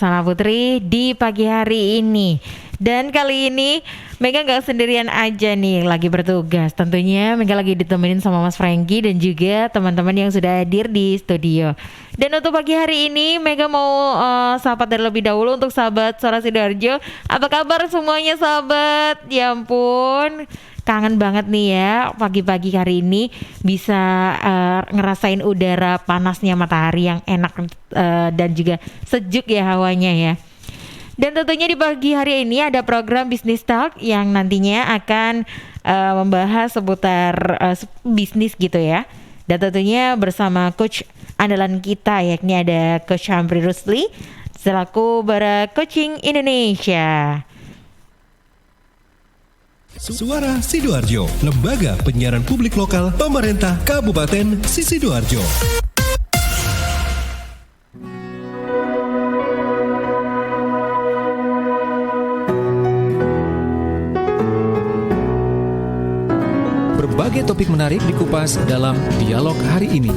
Sama Putri di pagi hari ini. Dan kali ini Mega nggak sendirian aja nih lagi bertugas. Tentunya Mega lagi ditemenin sama Mas Franky dan juga teman-teman yang sudah hadir di studio. Dan untuk pagi hari ini Mega mau sapa terlebih dahulu untuk sahabat Suara Sidoarjo. Apa kabar semuanya sahabat? Ya ampun, kangen banget nih ya pagi-pagi hari ini bisa ngerasain udara panasnya matahari yang enak dan juga sejuk ya hawanya ya. Dan tentunya di pagi hari ini ada program Business Talk yang nantinya akan membahas seputar bisnis gitu ya. Dan tentunya bersama coach andalan kita yakni ada Coach Hamri Rusli selaku Bara Coaching Indonesia. Suara Sidoarjo, lembaga penyiaran publik lokal pemerintah Kabupaten Sidoarjo. Berbagai topik menarik dikupas dalam dialog hari ini.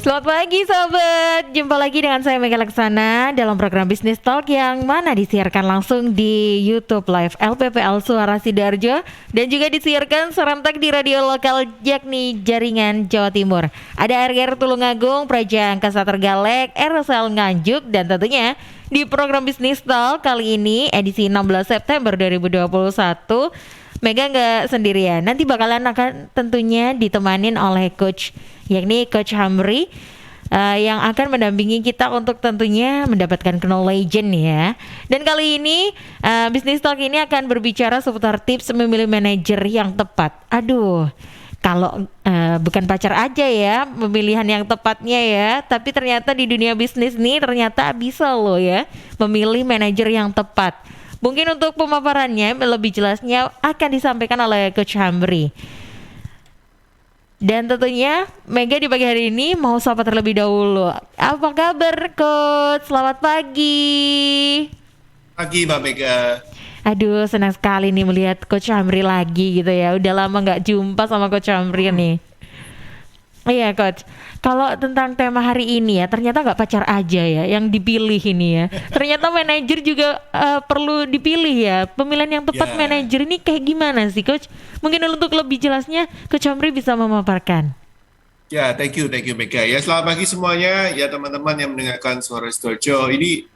Selamat pagi sahabat, jumpa lagi dengan saya Mega Laksana dalam program Business Talk yang mana disiarkan langsung di YouTube Live LPPL Suara Sidoarjo dan juga disiarkan serentak di radio lokal yakni Jaringan Jawa Timur. Ada RGR Tulungagung, Praja Angkasa Terenggalek, RSL Nganjuk dan tentunya di program Business Talk kali ini edisi 16 September 2021 Mega nggak sendirian, nanti bakalan akan tentunya ditemanin oleh coach yakni Coach Hamri yang akan mendampingi kita untuk tentunya mendapatkan knowledge ya. Dan kali ini Business Talk ini akan berbicara seputar tips memilih manajer yang tepat. Aduh, kalau bukan pacar aja ya pemilihan yang tepatnya ya, tapi ternyata di dunia bisnis nih ternyata bisa loh ya memilih manajer yang tepat. Mungkin untuk pemaparannya lebih jelasnya akan disampaikan oleh Coach Hamri. Dan tentunya Mega di pagi hari ini mau sapa terlebih dahulu. Apa kabar Coach? Selamat pagi. Pagi Mbak Mega. Aduh, senang sekali nih melihat Coach Hamri lagi gitu ya. Udah lama nggak jumpa sama Coach Hamri nih. Iya Coach, kalau tentang tema hari ini ya ternyata nggak pacar aja ya yang dipilih ini ya. Ternyata manajer juga perlu dipilih ya. Pemilihan yang tepat manajer ini kayak gimana sih Coach? Mungkin untuk lebih jelasnya Coach Hamri bisa memaparkan. Ya, thank you Mega. Ya, selamat pagi semuanya. Ya teman-teman yang mendengarkan Suara Sidoarjo. Ini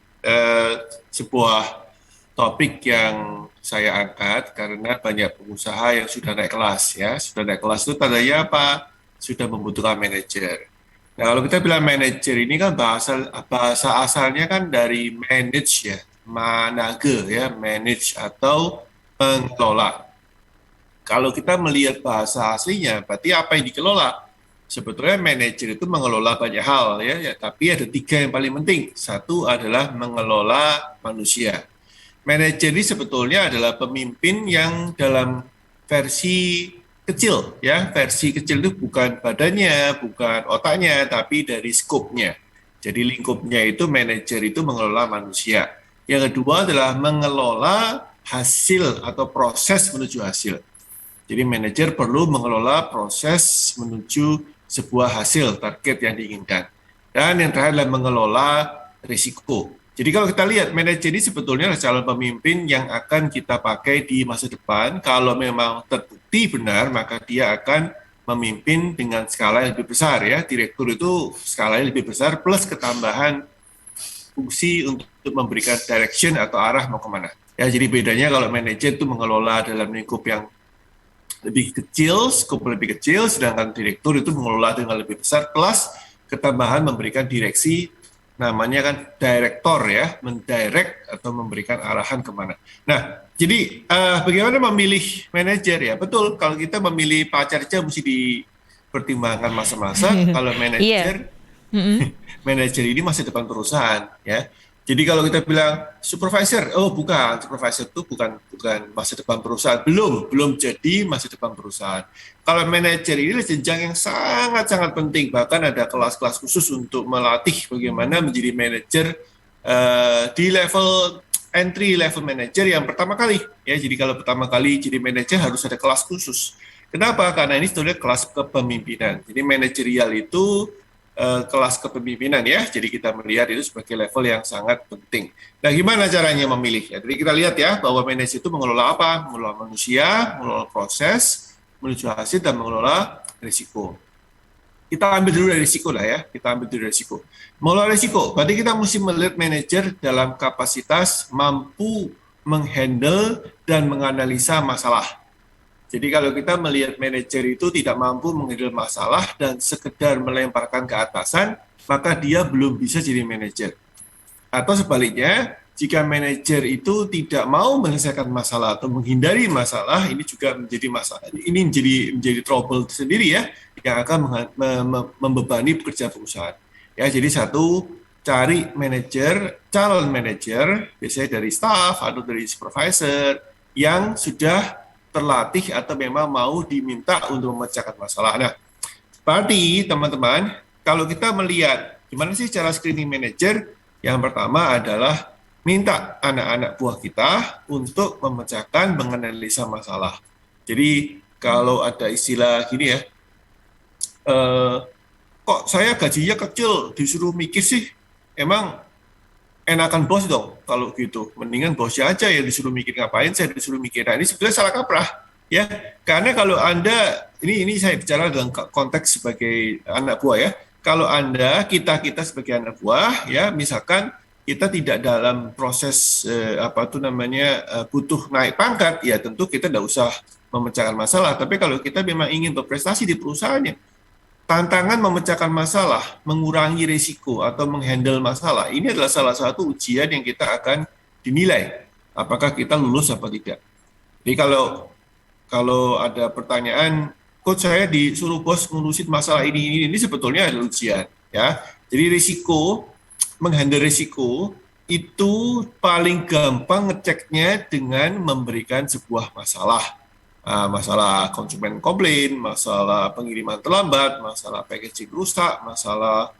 sebuah topik yang saya angkat karena banyak pengusaha yang sudah naik kelas ya. Sudah naik kelas itu tandanya apa? Sudah membutuhkan manajer. Nah, kalau kita bilang manajer ini kan bahasa asalnya kan dari manage ya, manage ya, manage atau mengelola. Kalau kita melihat bahasa aslinya, berarti apa yang dikelola? Sebetulnya manajer itu mengelola banyak hal ya, tapi ada 3 yang paling penting. Satu adalah mengelola manusia. Manajer ini sebetulnya adalah pemimpin yang dalam versi kecil ya, versi kecil itu bukan badannya, bukan otaknya, tapi dari skopnya. Jadi lingkupnya itu manajer itu mengelola manusia. Yang kedua adalah mengelola hasil atau proses menuju hasil. Jadi manajer perlu mengelola proses menuju sebuah hasil target yang diinginkan. Dan yang terakhir adalah mengelola risiko. Jadi kalau kita lihat manajer ini sebetulnya adalah calon pemimpin yang akan kita pakai di masa depan. Kalau memang terbukti benar, maka dia akan memimpin dengan skala yang lebih besar ya. Direktur itu skalanya lebih besar plus ketambahan fungsi untuk memberikan direction atau arah mau kemana. Ya, jadi bedanya kalau manajer itu mengelola dalam lingkup yang lebih kecil, skop lebih kecil, sedangkan direktur itu mengelola dengan lebih besar plus ketambahan memberikan direksi, namanya kan direktor ya, mendirect atau memberikan arahan kemana. Nah, jadi bagaimana memilih manajer ya? Betul, kalau kita memilih pacar aja mesti dipertimbangkan masa-masa. Kalau Iya. manajer, Mm-mm. manajer ini masa depan perusahaan ya. Jadi kalau kita bilang supervisor, oh bukan, supervisor itu bukan masa depan perusahaan, belum jadi masa depan perusahaan. Kalau manajer ini adalah jenjang yang sangat-sangat penting, bahkan ada kelas-kelas khusus untuk melatih bagaimana menjadi manajer di level entry level manager yang pertama kali ya. Jadi kalau pertama kali jadi manajer harus ada kelas khusus. Kenapa? Karena ini sebenarnya kelas kepemimpinan. Jadi manajerial itu kelas kepemimpinan ya. Jadi kita melihat itu sebagai level yang sangat penting. Nah, gimana caranya memilih? Ya, jadi kita lihat ya bahwa manajer itu mengelola apa? Mengelola manusia, mengelola proses, menuju hasil dan mengelola risiko. Kita ambil dulu dari risiko lah ya. Kita ambil dulu dari risiko. Mengelola risiko, berarti kita mesti melihat manajer dalam kapasitas mampu menghandle dan menganalisa masalah. Jadi kalau kita melihat manajer itu tidak mampu menghandle masalah dan sekedar melemparkan ke atasan, maka dia belum bisa jadi manajer. Atau sebaliknya, jika manajer itu tidak mau menyelesaikan masalah atau menghindari masalah, ini juga menjadi masalah. Ini menjadi trouble sendiri ya, yang akan membebani pekerja perusahaan. Ya, jadi satu, cari manajer, calon manajer, biasanya dari staff atau dari supervisor yang sudah terlatih atau memang mau diminta untuk memecahkan masalah. Nah, berarti teman-teman, kalau kita melihat gimana sih cara screening manager, yang pertama adalah minta anak-anak buah kita untuk memecahkan, menganalisa masalah. Jadi kalau ada istilah gini ya, kok saya gajinya kecil disuruh mikir sih, emang enakan bos dong kalau gitu, mendingan bosnya aja yang disuruh mikir, ngapain saya disuruh mikir. Nah, ini sebetulnya salah kaprah ya, karena kalau Anda, ini saya bicara dalam konteks sebagai anak buah ya, kalau Anda, kita sebagai anak buah ya, misalkan kita tidak dalam proses butuh naik pangkat, ya tentu kita tidak usah memecahkan masalah. Tapi kalau kita memang ingin berprestasi di perusahaannya, tantangan memecahkan masalah, mengurangi risiko atau menghandle masalah, ini adalah salah satu ujian yang kita akan dinilai apakah kita lulus apa tidak. Jadi kalau ada pertanyaan, coach saya disuruh bos ngurusin masalah ini sebetulnya adalah ujian ya. Jadi menghandle risiko itu paling gampang ngeceknya dengan memberikan sebuah masalah. Masalah konsumen komplain, masalah pengiriman terlambat, masalah packaging rusak, masalah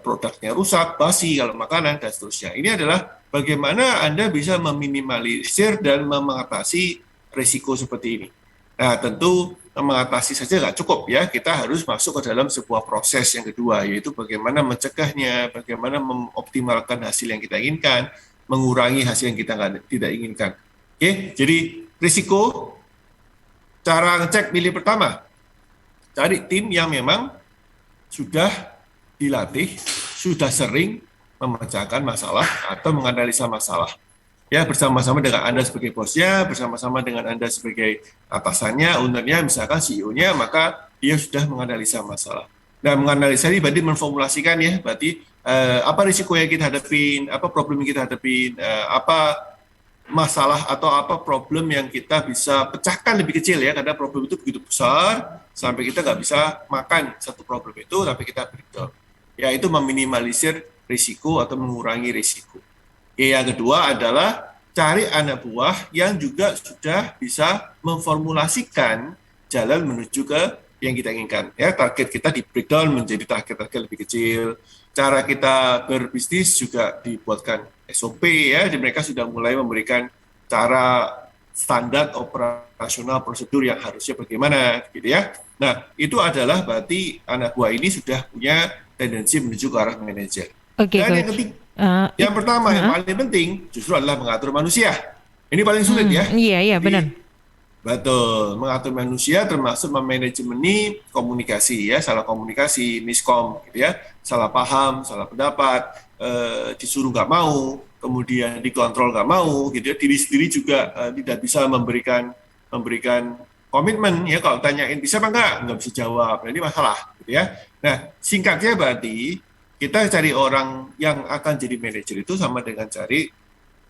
produknya rusak, basi kalau makanan, dan seterusnya. Ini adalah bagaimana Anda bisa meminimalisir dan mengatasi risiko seperti ini. Nah, tentu mengatasi saja nggak cukup ya, kita harus masuk ke dalam sebuah proses yang kedua, yaitu bagaimana mencegahnya, bagaimana mengoptimalkan hasil yang kita inginkan, mengurangi hasil yang kita tidak inginkan. Oke, jadi risiko. Cara ngecek pilih pertama, cari tim yang memang sudah dilatih, sudah sering memecahkan masalah atau menganalisa masalah. Ya, bersama-sama dengan Anda sebagai bosnya, bersama-sama dengan Anda sebagai atasannya, ownernya, misalkan CEO-nya, maka dia sudah menganalisa masalah. Nah, menganalisa ini berarti memformulasikan ya, berarti apa risiko yang kita hadapin, apa problem yang kita hadapin, apa masalah atau apa problem yang kita bisa pecahkan lebih kecil ya, karena problem itu begitu besar sampai kita nggak bisa makan satu problem itu, tapi kita breakdown. Ya, itu meminimalisir risiko atau mengurangi risiko. Yang kedua adalah cari anak buah yang juga sudah bisa memformulasikan jalan menuju ke yang kita inginkan. Ya, target kita di breakdown menjadi target-target lebih kecil. Cara kita berbisnis juga dibuatkan SOP ya, jadi mereka sudah mulai memberikan cara standar operasional prosedur yang harusnya bagaimana gitu ya. Nah, itu adalah berarti anak buah ini sudah punya tendensi menuju ke arah manajer. Oke, Dan Coach. yang ketiga, yang pertama yang paling penting justru adalah mengatur manusia. Ini paling sulit ya. Iya, benar. Betul, mengatur manusia termasuk memanajemeni komunikasi ya, salah komunikasi, miskom gitu ya, salah paham, salah pendapat, disuruh nggak mau, kemudian dikontrol nggak mau gitu ya, diri sendiri juga tidak bisa memberikan komitmen ya. Kalau tanyain bisa apa nggak bisa jawab. Nah, ini masalah gitu ya. Nah, singkatnya berarti kita cari orang yang akan jadi manajer itu sama dengan cari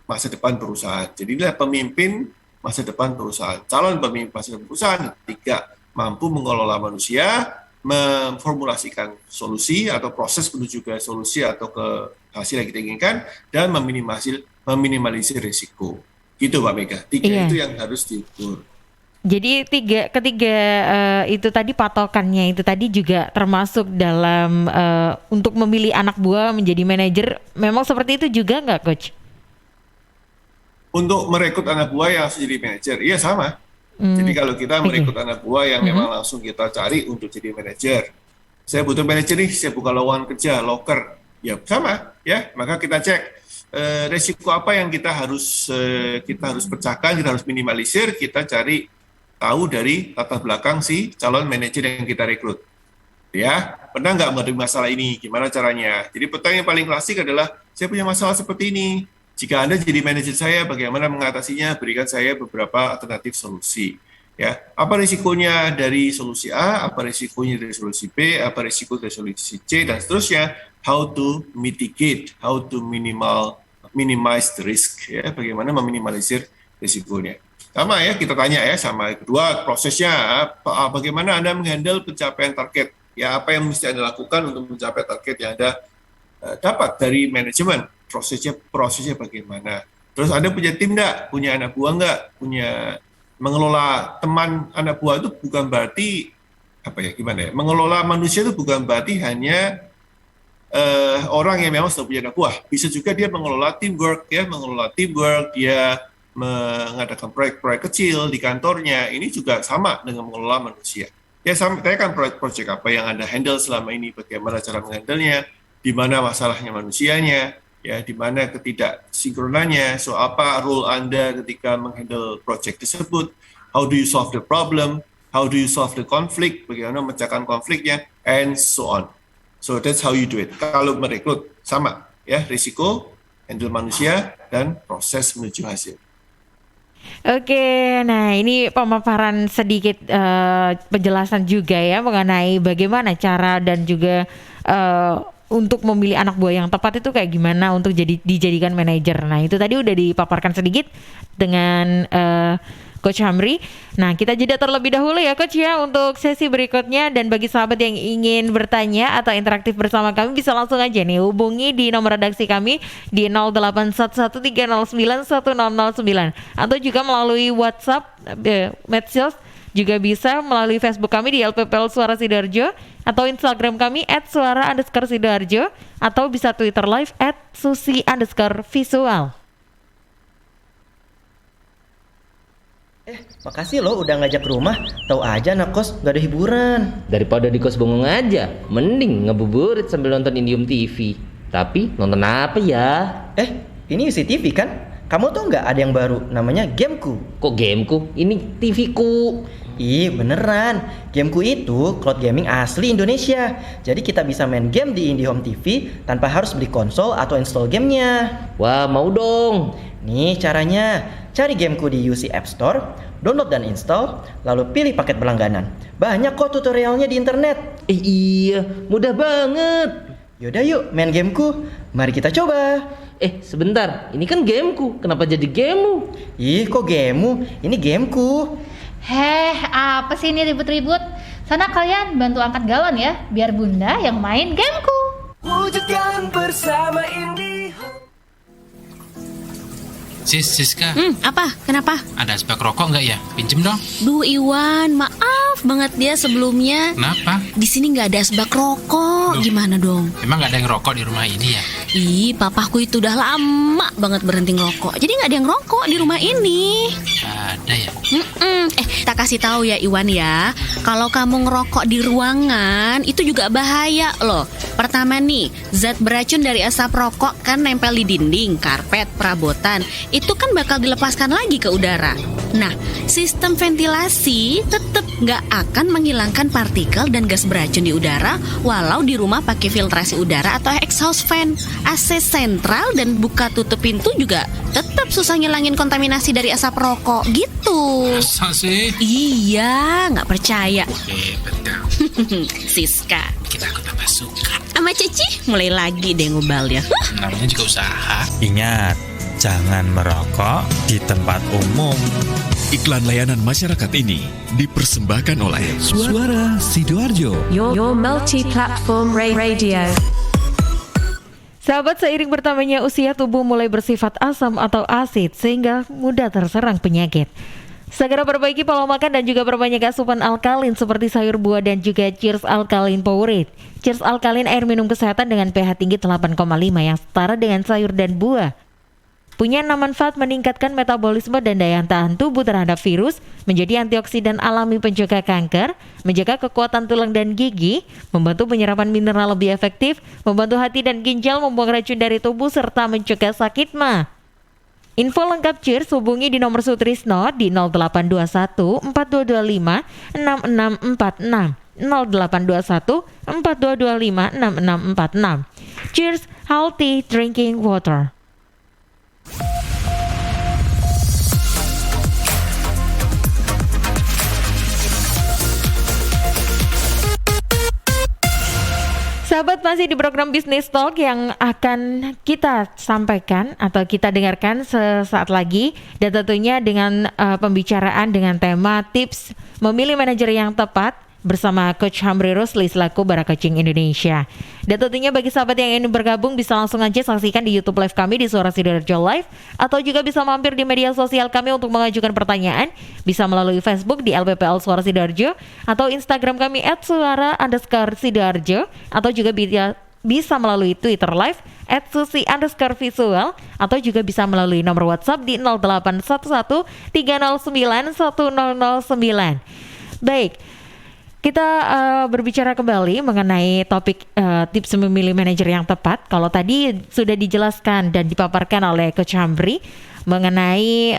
masa depan perusahaan. Jadi dia pemimpin masa depan perusahaan. Calon pemimpin masa depan perusahaan ketika mampu mengelola manusia, memformulasikan solusi atau proses menuju ke solusi atau ke hasil yang kita inginkan, dan meminimalisir risiko. Gitu Mbak Mega. 3 itu yang harus diukur. Jadi ketiga itu tadi patokannya itu tadi juga termasuk dalam untuk memilih anak buah menjadi manajer. Memang seperti itu juga nggak, Coach? Untuk merekrut anak buah yang harus jadi manajer, iya sama. Jadi kalau kita merekrut anak buah yang memang langsung kita cari untuk jadi manajer, saya butuh manajer nih, saya buka lowongan kerja, loker, ya sama, ya. Maka kita cek resiko apa yang kita harus pecahkan, kita harus minimalisir, kita cari tahu dari latar belakang si calon manajer yang kita rekrut. Ya, pernah nggak menghadapi masalah ini? Gimana caranya? Jadi pertanyaan yang paling klasik adalah, saya punya masalah seperti ini. Jika Anda jadi manajer saya, bagaimana mengatasinya? Berikan saya beberapa alternatif solusi. Ya, apa risikonya dari solusi A? Apa risikonya dari solusi B? Apa risiko dari solusi C? Dan seterusnya. How to mitigate? How to minimize the risk? Ya, bagaimana meminimalisir risikonya? Sama ya, kita tanya ya. Sama kedua, prosesnya. Bagaimana Anda menghandle pencapaian target? Ya, apa yang mesti Anda lakukan untuk mencapai target yang Anda dapat dari manajemen? Prosesnya bagaimana? Terus Anda punya tim nggak? Punya anak buah nggak? Mengelola teman anak buah itu bukan berarti mengelola manusia itu bukan berarti hanya orang yang memang sudah punya anak buah. Bisa juga dia mengelola teamwork, dia mengadakan proyek-proyek kecil di kantornya. Ini juga sama dengan mengelola manusia. Ya, sama, tanyakan proyek apa yang Anda handle selama ini, bagaimana cara menghandlenya, di mana masalahnya manusianya, ya, di mana ketidaksinkronannya, so apa role Anda ketika menghandle project tersebut, how do you solve the problem, how do you solve the conflict, bagaimana memecahkan konfliknya, and so on. So that's how you do it. Kalau merekrut sama, ya, risiko, handle manusia, dan proses menuju hasil. Oke, nah ini pemaparan sedikit penjelasan juga ya mengenai bagaimana cara dan juga untuk memilih anak buah yang tepat itu kayak gimana untuk dijadikan manajer. Nah itu tadi udah dipaparkan sedikit dengan Coach Hamri. Nah kita jeda terlebih dahulu ya Coach ya untuk sesi berikutnya. Dan bagi sahabat yang ingin bertanya atau interaktif bersama kami bisa langsung aja nih hubungi di nomor redaksi kami di 0811309109 atau juga melalui WhatsApp medsos. Juga bisa melalui Facebook kami di LPPL Suara Sidoarjo atau Instagram kami @suara_sidoarjo atau bisa Twitter live @susi_visual. Makasih lo udah ngajak ke rumah. Tahu aja anak kos gak ada hiburan. Daripada di kos bengong aja, mending ngebuburit sambil nonton Indium TV. Tapi nonton apa ya? Ini UCTV kan? Kamu tuh nggak ada yang baru, namanya Gameku. Kok Gameku? Ini TV-ku. Ih beneran, Gameku itu cloud gaming asli Indonesia. Jadi kita bisa main game di IndiHome TV tanpa harus beli konsol atau install gamenya. Wah mau dong. Nih caranya, cari Gameku di UC App Store, download dan install, lalu pilih paket berlangganan. Banyak kok tutorialnya di internet. Iya, mudah banget. Yaudah yuk main Gameku, mari kita coba. Sebentar, ini kan gameku, kenapa jadi gamemu? Ih kok gamemu, ini Gameku. Apa sih ini ribut-ribut? Sana kalian bantu angkat galon ya, biar bunda yang main Gameku. Wujudkan bersama IndiHome. Siska. Apa? Kenapa? Ada asbak rokok nggak ya? Pinjem dong. Duh Iwan, maaf banget ya sebelumnya. Kenapa? Di sini nggak ada asbak rokok. Gimana dong? Emang nggak ada yang rokok di rumah ini ya? Ih, papaku itu udah lama banget berhenti ngerokok. Jadi nggak ada yang rokok di rumah ini. Ada ya? Tak kasih tahu ya Iwan ya. Kalau kamu ngerokok di ruangan itu juga bahaya loh. Pertama nih, zat beracun dari asap rokok kan nempel di dinding, karpet, perabotan. Itu kan bakal dilepaskan lagi ke udara. Nah, sistem ventilasi tetap nggak akan menghilangkan partikel dan gas beracun di udara walau di rumah pakai filtrasi udara atau exhaust fan. AC sentral dan buka tutup pintu juga tetap susah ngilangin kontaminasi dari asap rokok gitu. Masa sih? Iya, nggak percaya. Betul. Siska Kita aku tambah suka. sama Cici mulai lagi deh ngubalnya. Namanya juga usaha. Ingat, jangan merokok di tempat umum. Iklan layanan masyarakat ini dipersembahkan oleh Suara Sidoarjo. Your multi-platform radio. Sahabat, seiring bertambahnya usia, tubuh mulai bersifat asam atau asid sehingga mudah terserang penyakit. Segera perbaiki pola makan dan juga perbanyak asupan alkalin seperti sayur buah dan juga Cheers Alkaline Powerade. Cheers Alkaline air minum kesehatan dengan pH tinggi 8,5 yang setara dengan sayur dan buah. Punya 6 manfaat: meningkatkan metabolisme dan daya tahan tubuh terhadap virus, menjadi antioksidan alami pencegah kanker, menjaga kekuatan tulang dan gigi, membantu penyerapan mineral lebih efektif, membantu hati dan ginjal, membuang racun dari tubuh, serta mencegah sakit mah. Info lengkap Cheers hubungi di nomor Sutrisno di 0821 4225 6646 0821 4225 6646. Cheers, healthy drinking water. Sahabat, masih di program Business Talk yang akan kita sampaikan atau kita dengarkan sesaat lagi, dan tentunya dengan pembicaraan dengan tema tips memilih manajer yang tepat bersama Coach Hamri Rusli selaku Bara Coaching Indonesia. Dan tentunya bagi sahabat yang ingin bergabung bisa langsung aja saksikan di YouTube live kami di Suara Sidoarjo Live, atau juga bisa mampir di media sosial kami untuk mengajukan pertanyaan, bisa melalui Facebook di LPPL Suara Sidoarjo atau Instagram kami @suara_sidoarjo, atau juga bisa melalui Twitter Live @susi_visual, atau juga bisa melalui nomor WhatsApp di 0811 309 1009. Baik, kita berbicara kembali mengenai topik tips memilih manajer yang tepat. Kalau tadi sudah dijelaskan dan dipaparkan oleh Coach Hamri mengenai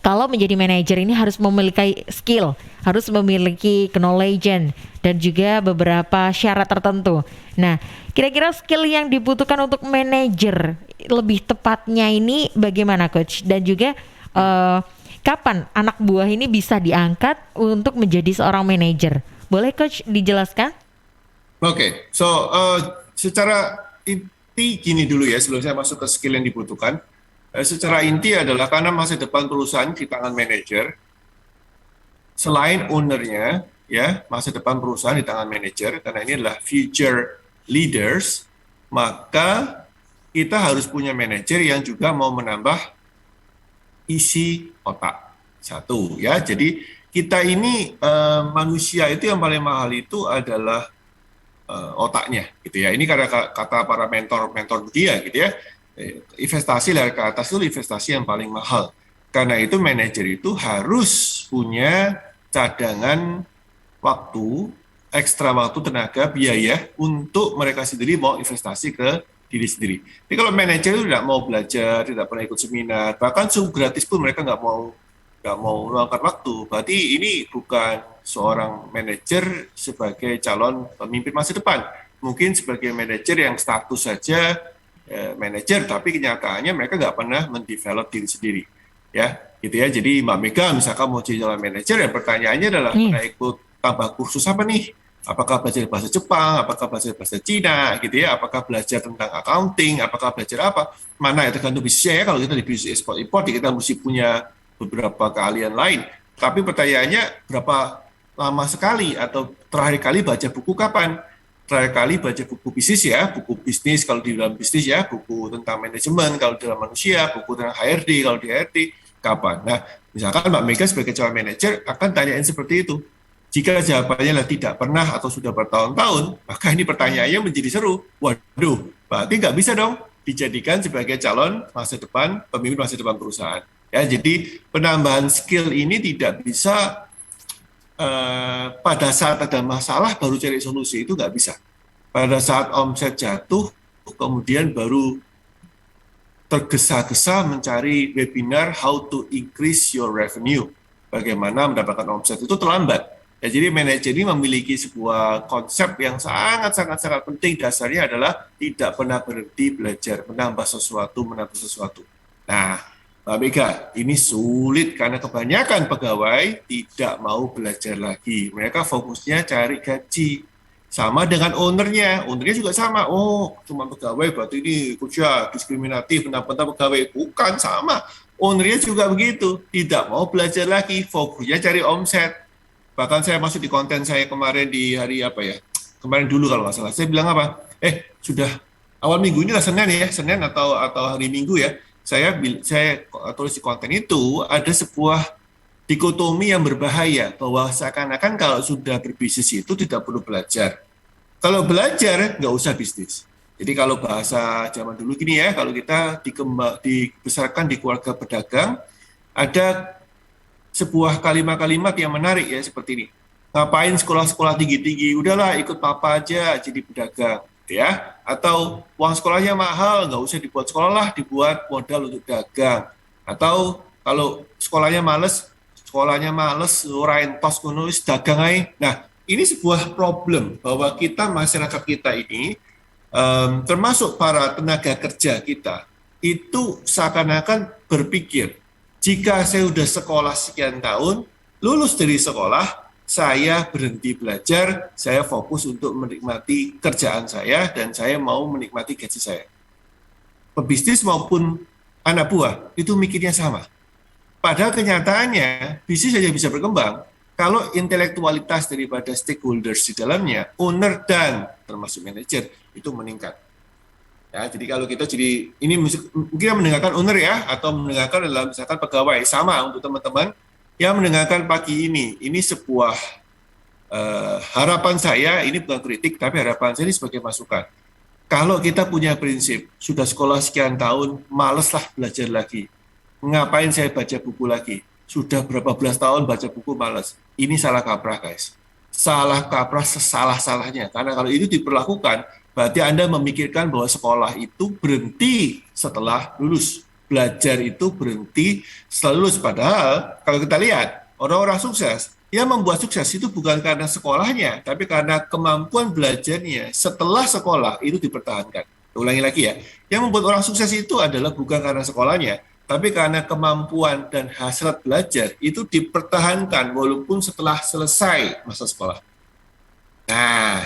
kalau menjadi manajer ini harus memiliki skill, harus memiliki knowledge dan juga beberapa syarat tertentu. Nah, kira-kira skill yang dibutuhkan untuk manajer lebih tepatnya ini bagaimana, Coach? Dan juga kapan anak buah ini bisa diangkat untuk menjadi seorang manajer? Boleh Coach dijelaskan? Oke, secara inti gini dulu ya, sebelum saya masuk ke skill yang dibutuhkan. Secara inti adalah karena masa depan perusahaan di tangan manajer, selain ownernya, ya, masa depan perusahaan di tangan manajer, karena ini adalah future leaders, maka kita harus punya manajer yang juga mau menambah isi otak. Satu ya, jadi kita ini manusia itu yang paling mahal itu adalah otaknya gitu ya. Ini karena kata para mentor dia gitu ya, investasi dari ke atas itu investasi yang paling mahal. Karena itu manajer itu harus punya cadangan waktu, ekstra waktu, tenaga, biaya untuk mereka sendiri mau investasi ke diri sendiri. Tapi kalau manajer itu tidak mau belajar, tidak pernah ikut seminar, bahkan gratis pun mereka nggak mau meluangkan waktu. Berarti ini bukan seorang manajer sebagai calon pemimpin masa depan. Mungkin sebagai manajer yang status saja manajer, tapi kenyataannya mereka nggak pernah mendevelop diri sendiri. Ya, gitu ya. Jadi Mbak Mega misalkan mau jadi calon manajer, ya pertanyaannya adalah pernah ikut tambah kursus apa nih? Apakah belajar bahasa Jepang, apakah belajar bahasa Cina, gitu ya, apakah belajar tentang accounting, apakah belajar apa? Mana ya tergantung bisnisnya ya, kalau kita di bisnis ekspor import, kita mesti punya beberapa keahlian lain. Tapi pertanyaannya berapa lama sekali atau terakhir kali baca buku kapan? Terakhir kali baca buku bisnis ya, buku bisnis kalau di dalam bisnis ya, buku tentang manajemen kalau di dalam manusia, buku tentang HRD kalau di HRD, kapan? Nah, misalkan Mbak Mega sebagai calon manajer akan tanyain seperti itu. Jika jawabannya tidak pernah atau sudah bertahun-tahun, maka ini pertanyaannya menjadi seru. Waduh, berarti nggak bisa dong dijadikan sebagai calon masa depan, pemimpin masa depan perusahaan. Ya, jadi penambahan skill ini tidak bisa pada saat ada masalah baru cari solusi, itu nggak bisa. Pada saat omset jatuh, kemudian baru tergesa-gesa mencari webinar how to increase your revenue, bagaimana mendapatkan omset, itu terlambat. Ya, jadi manajer ini memiliki sebuah konsep yang sangat penting. Dasarnya adalah tidak pernah berhenti belajar, menambah sesuatu. Nah, Mbak Mega, ini sulit karena kebanyakan pegawai tidak mau belajar lagi. Mereka fokusnya cari gaji. Sama dengan ownernya juga sama. Oh, cuma pegawai berarti ini kerja diskriminatif, mentang-mentang pegawai. Bukan, sama. Ownernya juga begitu, tidak mau belajar lagi, fokusnya cari omset. Bahkan saya masuk di konten saya kemarin di hari kemarin dulu kalau nggak salah, saya bilang apa? Sudah awal minggu ini lah, Senin atau hari Minggu ya, saya tulis di konten itu ada sebuah dikotomi yang berbahaya, bahwa seakan-akan kalau sudah berbisnis itu tidak perlu belajar. Kalau belajar, nggak usah bisnis. Jadi kalau bahasa zaman dulu gini ya, kalau kita dibesarkan di keluarga pedagang, ada sebuah kalimat-kalimat yang menarik ya, seperti ini. Ngapain sekolah-sekolah tinggi-tinggi? Udahlah ikut papa aja jadi pedagang, ya. Atau uang sekolahnya mahal, nggak usah dibuat sekolah lah, dibuat modal untuk dagang. Atau kalau sekolahnya males, urain tos kunulis dagang aja. Nah, ini sebuah problem bahwa kita, masyarakat kita ini, termasuk para tenaga kerja kita, itu seakan-akan berpikir, jika saya sudah sekolah sekian tahun, lulus dari sekolah, saya berhenti belajar, saya fokus untuk menikmati kerjaan saya, dan saya mau menikmati gaji saya. Pebisnis maupun anak buah, itu mikirnya sama. Padahal kenyataannya, bisnis saja bisa berkembang kalau intelektualitas daripada stakeholders di dalamnya, owner dan termasuk manajer, itu meningkat. Ya, jadi kalau kita ini mungkin mendengarkan owner ya, atau mendengarkan dalam misalkan pegawai, sama untuk teman-teman yang mendengarkan pagi ini sebuah harapan saya, ini bukan kritik, tapi harapan saya ini sebagai masukan. Kalau kita punya prinsip, sudah sekolah sekian tahun, maleslah belajar lagi. Ngapain saya baca buku lagi? Sudah berapa belas tahun baca buku, males. Ini salah kaprah, guys. Salah kaprah sesalah-salahnya. Karena kalau itu diperlakukan, berarti Anda memikirkan bahwa sekolah itu berhenti setelah lulus. Belajar itu berhenti setelah lulus. Padahal kalau kita lihat, orang-orang sukses, yang membuat sukses itu bukan karena sekolahnya, tapi karena kemampuan belajarnya setelah sekolah itu dipertahankan. Ulangi lagi ya, yang membuat orang sukses itu adalah bukan karena sekolahnya, tapi karena kemampuan dan hasrat belajar itu dipertahankan walaupun setelah selesai masa sekolah. Nah,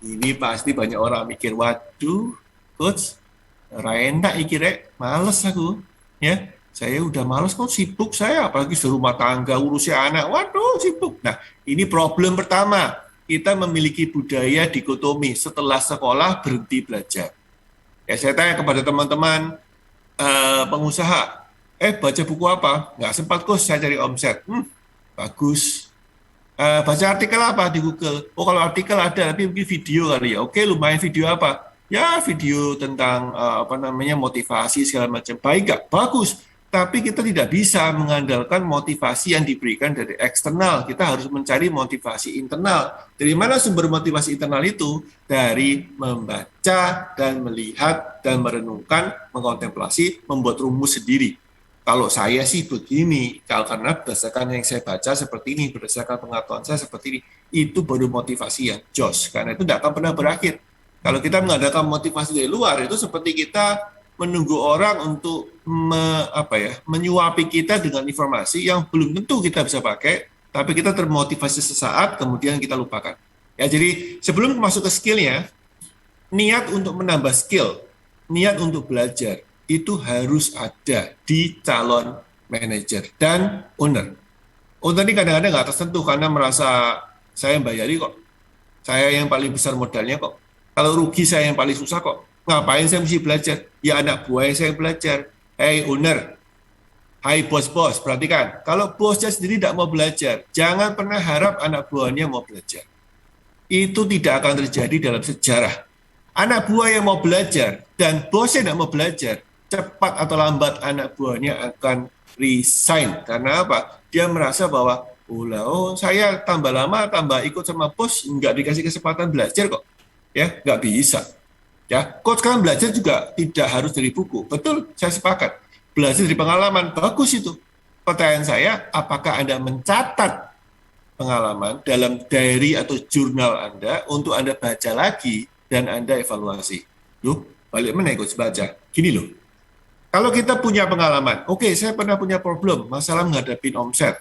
ini pasti banyak orang mikir, waduh, coach, enak iki rek, males aku, ya. Saya udah males kok, sibuk saya, apalagi serumah tangga, urusi anak, waduh, sibuk. Nah, ini problem pertama, kita memiliki budaya dikotomi, setelah sekolah berhenti belajar. Ya, saya tanya kepada teman-teman pengusaha, baca buku apa? Nggak sempat kok, saya cari omset. Bagus. Baca artikel apa di Google? Oh, kalau artikel ada, tapi mungkin video kali ya. Oke, lumayan, video apa? Ya, video tentang motivasi segala macam. Baik nggak? Bagus. Tapi kita tidak bisa mengandalkan motivasi yang diberikan dari eksternal. Kita harus mencari motivasi internal. Dari mana sumber motivasi internal itu? Dari membaca dan melihat dan merenungkan, mengkontemplasi, membuat rumus sendiri. Kalau saya sih begini, karena berdasarkan yang saya baca seperti ini, berdasarkan pengetahuan saya seperti ini, itu baru motivasi yang jos, karena itu tidak akan pernah berakhir. Kalau kita mengadakan motivasi dari luar, itu seperti kita menunggu orang untuk menyuapi kita dengan informasi yang belum tentu kita bisa pakai, tapi kita termotivasi sesaat, kemudian kita lupakan. Ya, jadi sebelum masuk ke skillnya, niat untuk menambah skill, niat untuk belajar, itu harus ada di calon manajer dan owner. Owner ini kadang-kadang nggak tersentuh karena merasa saya yang bayari kok, saya yang paling besar modalnya kok, kalau rugi saya yang paling susah kok, ngapain saya mesti belajar? Ya anak buah saya yang belajar. Hey owner, hai bos-bos, perhatikan, kalau bosnya sendiri tidak mau belajar, jangan pernah harap anak buahnya mau belajar. Itu tidak akan terjadi dalam sejarah. Anak buah yang mau belajar dan bosnya tidak mau belajar, cepat atau lambat anak buahnya akan resign. Karena apa? Dia merasa bahwa, saya tambah lama, tambah ikut sama bos, nggak dikasih kesempatan belajar kok. Ya, nggak bisa. Ya, coach kan belajar juga tidak harus dari buku. Betul, saya sepakat. Belajar dari pengalaman, bagus itu. Pertanyaan saya, apakah Anda mencatat pengalaman dalam diary atau jurnal Anda untuk Anda baca lagi dan Anda evaluasi? Loh, balik mana coach baca? Gini loh, kalau kita punya pengalaman, oke, saya pernah punya problem, masalah menghadapi omset.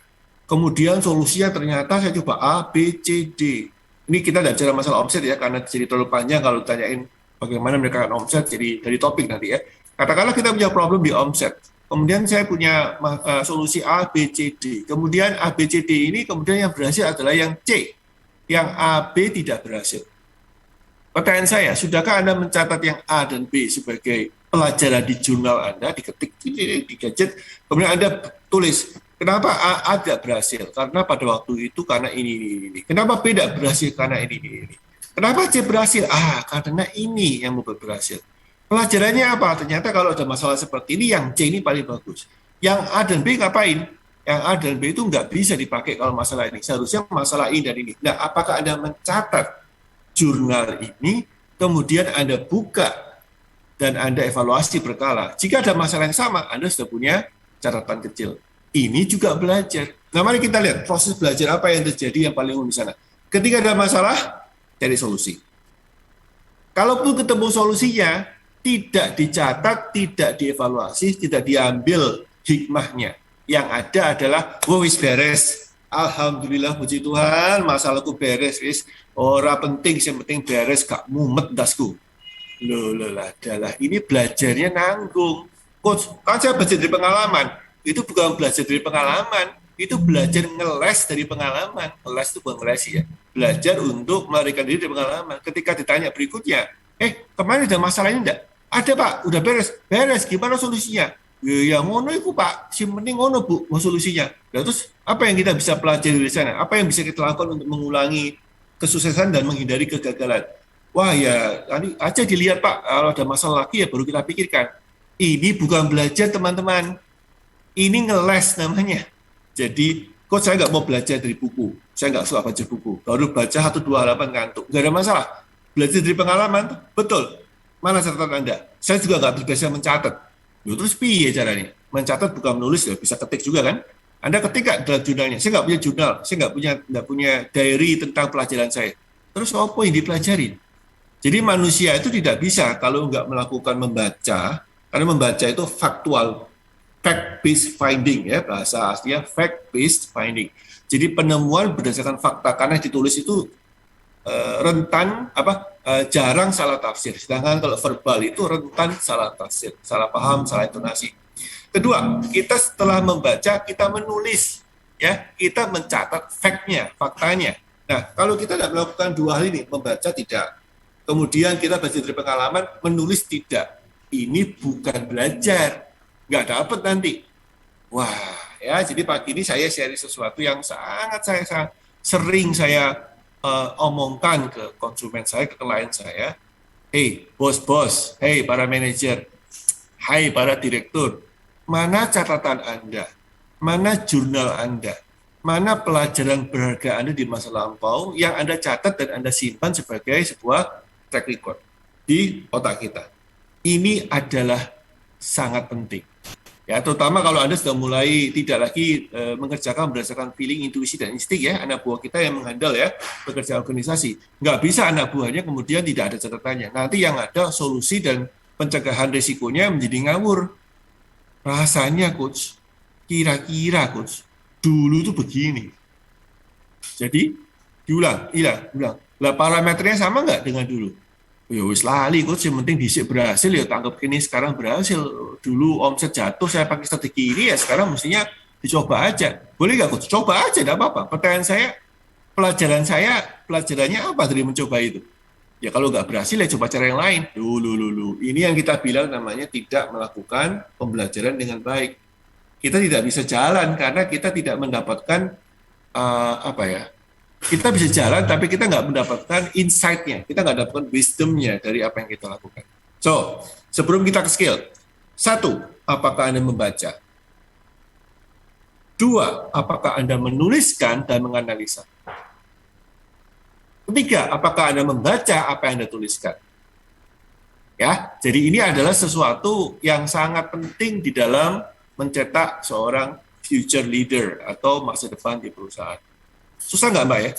Kemudian solusinya ternyata saya coba A, B, C, D. Ini kita tidak bicara masalah omset ya, karena jadi terlalu panjang kalau ditanyain bagaimana mereka akan omset jadi dari topik nanti ya. Katakanlah kita punya problem di omset. Kemudian saya punya solusi A, B, C, D. Kemudian A, B, C, D ini kemudian yang berhasil adalah yang C. Yang A, B tidak berhasil. Pertanyaan saya, sudahkah Anda mencatat yang A dan B sebagai pelajaran di jurnal Anda, diketik di gadget, kemudian Anda tulis, kenapa A tidak berhasil? Karena pada waktu itu karena ini. Kenapa B tidak berhasil? Karena ini. Kenapa C berhasil? Karena ini yang membuat berhasil. Pelajarannya apa? Ternyata kalau ada masalah seperti ini, yang C ini paling bagus. Yang A dan B ngapain? Yang A dan B itu nggak bisa dipakai kalau masalah ini. Seharusnya masalah ini dan ini. Nah, apakah Anda mencatat jurnal ini, kemudian Anda buka dan Anda evaluasi berkala? Jika ada masalah yang sama, Anda sudah punya catatan kecil. Ini juga belajar. Nah, mari kita lihat proses belajar apa yang terjadi yang paling umum di sana. Ketika ada masalah, cari solusi. Kalaupun ketemu solusinya, tidak dicatat, tidak dievaluasi, tidak diambil hikmahnya. Yang ada adalah, wis beres. Alhamdulillah, puji Tuhan, masalahku beres. Ora penting, yang penting beres, gak mumet dasku. Loh, adalah ini belajarnya nanggung. Coach, kan saya belajar dari pengalaman. Itu bukan belajar dari pengalaman, itu belajar ngeles dari pengalaman. Ngeles itu bukan ngeles ya. Belajar untuk melarikan diri dari pengalaman. Ketika ditanya berikutnya, kemarin ada masalah ini enggak? Ada Pak, udah beres. Beres, gimana solusinya? Ya ngono itu Pak, si penting ngono Bu, mau solusinya. Nah, terus apa yang kita bisa pelajari dari sana? Apa yang bisa kita lakukan untuk mengulangi kesuksesan dan menghindari kegagalan? Wah ya, tadi aja dilihat Pak, kalau ada masalah lagi ya baru kita pikirkan. Ini bukan belajar teman-teman. Ini ngeles namanya. Jadi, kok saya nggak mau belajar dari buku. Saya nggak suka baca buku. Baru baca 1-2 halaman ngantuk. Nggak ada masalah. Belajar dari pengalaman, betul. Mana catatan Anda? Saya juga nggak biasa mencatat. Terus piye caranya? Mencatat bukan menulis, ya bisa ketik juga kan? Anda ketik nggak dalam jurnalnya? Saya nggak punya jurnal. Saya nggak punya diary tentang pelajaran saya. Terus apa yang dipelajari? Jadi manusia itu tidak bisa kalau nggak melakukan membaca, karena membaca itu faktual, fact-based finding ya, bahasa aslinya fact-based finding. Jadi penemuan berdasarkan fakta, karena ditulis itu jarang salah tafsir. Sedangkan kalau verbal itu rentan salah tafsir, salah paham, salah intonasi. Kedua, kita setelah membaca kita menulis, ya, kita mencatat faktanya. Nah, kalau kita tidak melakukan dua hal ini, membaca tidak, kemudian kita belajar dari pengalaman, menulis tidak, ini bukan belajar, nggak dapat nanti. Wah, ya, jadi pagi ini saya share sesuatu yang sangat sering saya omongkan ke konsumen saya, ke klien saya. Hey, bos-bos, hey para manajer, hai para direktur, mana catatan Anda, mana jurnal Anda, mana pelajaran berharga Anda di masa lampau yang Anda catat dan Anda simpan sebagai sebuah track record di otak kita. Ini adalah sangat penting. Ya, terutama kalau Anda sudah mulai tidak lagi mengerjakan berdasarkan feeling, intuisi, dan insting ya, anak buah kita yang menghandle ya, pekerjaan organisasi. Nggak bisa anak buahnya kemudian tidak ada catatannya. Nanti yang ada solusi dan pencegahan risikonya menjadi ngawur. Rasanya coach, kira-kira coach, dulu tuh begini. Jadi, diulang. Lah parameternya sama nggak dengan dulu? Ya wis lali coach, yang penting disik berhasil ya tanggap ini sekarang berhasil. Dulu omset jatuh saya pakai strategi ini ya sekarang mestinya dicoba aja. Boleh nggak coach? Coba aja, enggak apa-apa. Pertanyaan saya, pelajarannya apa dari mencoba itu? Ya kalau nggak berhasil ya coba cara yang lain. Dulu. Ini yang kita bilang namanya tidak melakukan pembelajaran dengan baik. Kita tidak bisa jalan karena kita tidak mendapatkan kita bisa jalan, tapi kita nggak mendapatkan insight-nya, kita nggak dapatkan wisdom-nya dari apa yang kita lakukan. So, sebelum kita ke skill, 1, apakah Anda membaca? 2, apakah Anda menuliskan dan menganalisa? 3, apakah Anda membaca apa yang Anda tuliskan? Ya, jadi ini adalah sesuatu yang sangat penting di dalam mencetak seorang future leader atau masa depan di perusahaan. Susah nggak Mbak ya?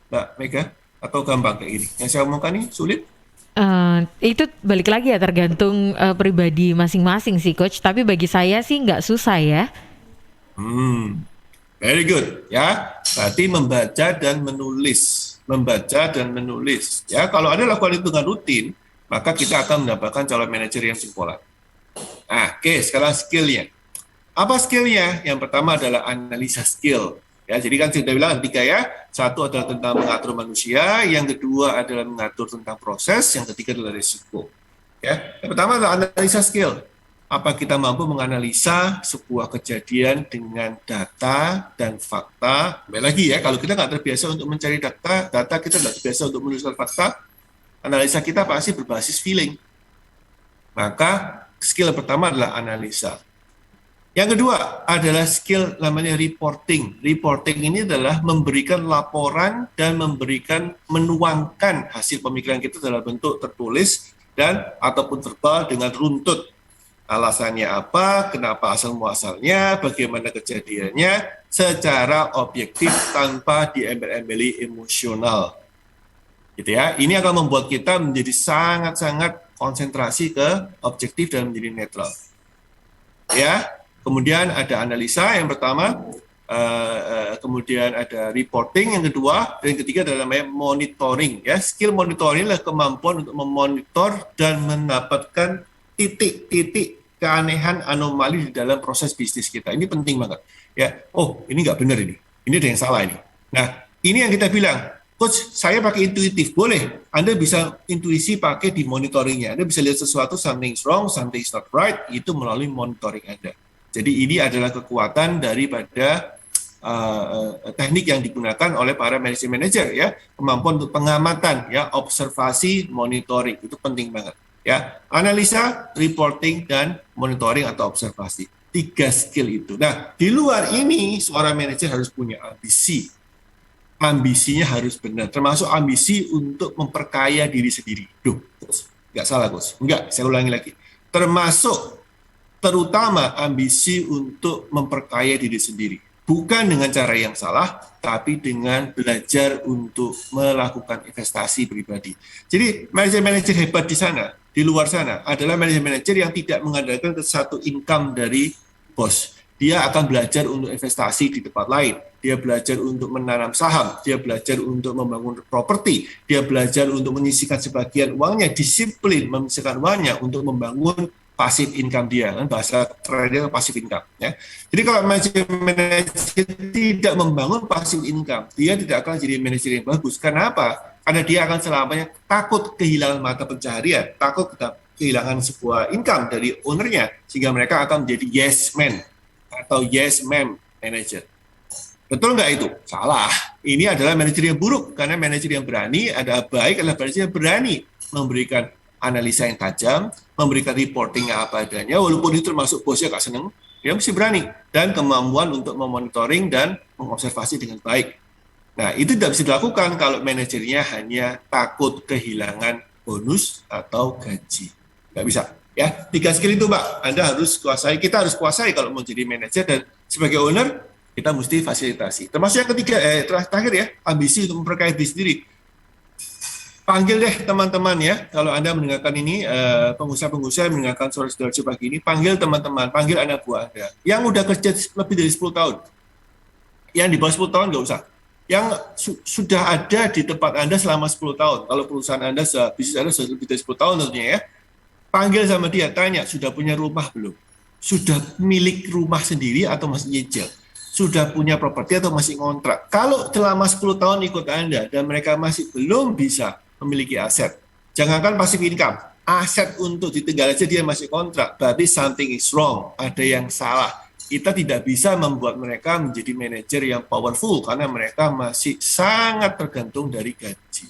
Mbak Mega? Atau gampang kayak gini? Yang saya omongkan ini sulit? Itu balik lagi ya, tergantung pribadi masing-masing sih Coach. Tapi bagi saya sih nggak susah ya. Very good ya. Berarti membaca dan menulis. Ya, kalau Anda lakukan itu dengan rutin, maka kita akan mendapatkan calon manajer yang sempurna. Nah, oke, sekarang skillnya. Apa skillnya? Yang pertama adalah analisa skill. Ya, jadi kan sudah bilang 3 ya. Satu adalah tentang mengatur manusia, yang kedua adalah mengatur tentang proses, yang ketiga adalah risiko. Ya, yang pertama adalah analisa skill. Apa kita mampu menganalisa sebuah kejadian dengan data dan fakta? Kembali lagi ya, kalau kita nggak terbiasa untuk mencari data kita nggak terbiasa untuk menuliskan fakta, analisa kita pasti berbasis feeling. Maka skill pertama adalah analisa. Yang kedua adalah skill namanya reporting. Reporting ini adalah memberikan laporan dan menuangkan hasil pemikiran kita dalam bentuk tertulis dan ataupun verbal dengan runtut. Alasannya apa, kenapa asal muasalnya, bagaimana kejadiannya, secara objektif tanpa diembel-embeli emosional. Gitu ya. Ini akan membuat kita menjadi sangat-sangat konsentrasi ke objektif dan menjadi netral. Ya. Kemudian ada analisa yang pertama, kemudian ada reporting yang kedua, dan yang ketiga adalah namanya monitoring. Ya, skill monitoring adalah kemampuan untuk memonitor dan mendapatkan titik-titik keanehan anomali di dalam proses bisnis kita. Ini penting banget. Ya, oh ini nggak benar ini ada yang salah ini. Nah, ini yang kita bilang, Coach, saya pakai intuitif. Boleh, Anda bisa intuisi pakai di monitoringnya. Anda bisa lihat sesuatu, something is wrong, something is not right, itu melalui monitoring Anda. Jadi ini adalah kekuatan daripada teknik yang digunakan oleh para manajer ya, kemampuan untuk pengamatan ya, observasi, monitoring itu penting banget ya. Analisa, reporting dan monitoring atau observasi. 3 skill itu. Nah, di luar ini seorang manajer harus punya ambisi. Ambisinya harus benar, termasuk ambisi untuk memperkaya diri sendiri. Duh, nggak salah, Coach. Enggak, saya ulangi lagi. Terutama ambisi untuk memperkaya diri sendiri. Bukan dengan cara yang salah, tapi dengan belajar untuk melakukan investasi pribadi. Jadi manajer-manajer hebat di sana, di luar sana, adalah manajer-manajer yang tidak mengandalkan satu income dari bos. Dia akan belajar untuk investasi di tempat lain. Dia belajar untuk menanam saham. Dia belajar untuk membangun properti. Dia belajar untuk menyisihkan sebagian uangnya, disiplin menyisihkan uangnya untuk membangun passive income dia, kan bahasa trader passive income ya. Jadi kalau manajer tidak membangun passive income, dia tidak akan jadi manajer yang bagus. Kenapa? Karena dia akan selamanya takut kehilangan mata pencaharian, takut kehilangan sebuah income dari ownernya, sehingga mereka akan menjadi yes man atau yes ma'am manager. Betul nggak itu? Salah. Ini adalah manajer yang buruk, karena manajer yang berani adalah manajer yang berani memberikan analisa yang tajam, memberikan reporting yang apa adanya, walaupun itu termasuk bosnya gak seneng, dia mesti berani. Dan kemampuan untuk memonitoring dan mengobservasi dengan baik. Nah, itu tidak bisa dilakukan kalau manajernya hanya takut kehilangan bonus atau gaji. Nggak bisa. Ya, 3 skill itu, Mbak. Anda harus kuasai, kita harus kuasai kalau mau jadi manajer, dan sebagai owner, kita mesti fasilitasi. Termasuk yang ketiga, terakhir ya, ambisi untuk memperkaya diri sendiri. Panggil deh teman-teman ya, kalau Anda mendengarkan ini, pengusaha-pengusaha yang mendengarkan Suara Sidoarjo pagi ini, panggil teman-teman, panggil anak buah Anda, yang udah kerja lebih dari 10 tahun, yang di bawah 10 tahun nggak usah, yang sudah ada di tempat Anda selama 10 tahun, kalau perusahaan Anda, bisnis Anda sudah lebih dari 10 tahun tentunya ya, panggil sama dia, tanya, sudah punya rumah belum? Sudah milik rumah sendiri atau masih nyicil? Sudah punya properti atau masih ngontrak? Kalau selama 10 tahun ikut Anda dan mereka masih belum bisa memiliki aset, jangankan passive income, aset untuk ditinggal aja dia masih kontrak, berarti something is wrong, ada yang salah. Kita tidak bisa membuat mereka menjadi manajer yang powerful karena mereka masih sangat tergantung dari gaji.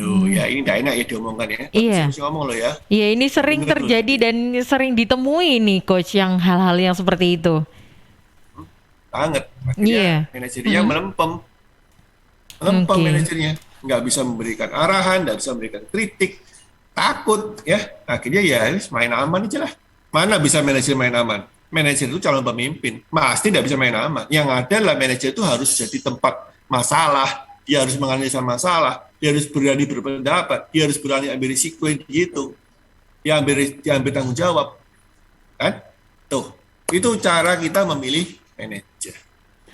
Loh, ya ini tidak enak ya diomongkan ya. Iya. Mesti ngomong loh ya. Iya, ini sering terjadi dan sering ditemui nih Coach yang hal-hal yang seperti itu. Banget. Akhirnya manajernya melempem manajernya. Nggak bisa memberikan arahan, nggak bisa memberikan kritik, takut ya, akhirnya ya main aman aja lah. Mana bisa manajer main aman? Manajer itu calon pemimpin, pasti tidak bisa main aman. Yang ada lah manajer itu harus jadi tempat masalah, dia harus menganalisa masalah, dia harus berani berpendapat, dia harus berani ambil risiko gitu, dia ambil tanggung jawab, kan? Tuh, itu cara kita memilih manajer.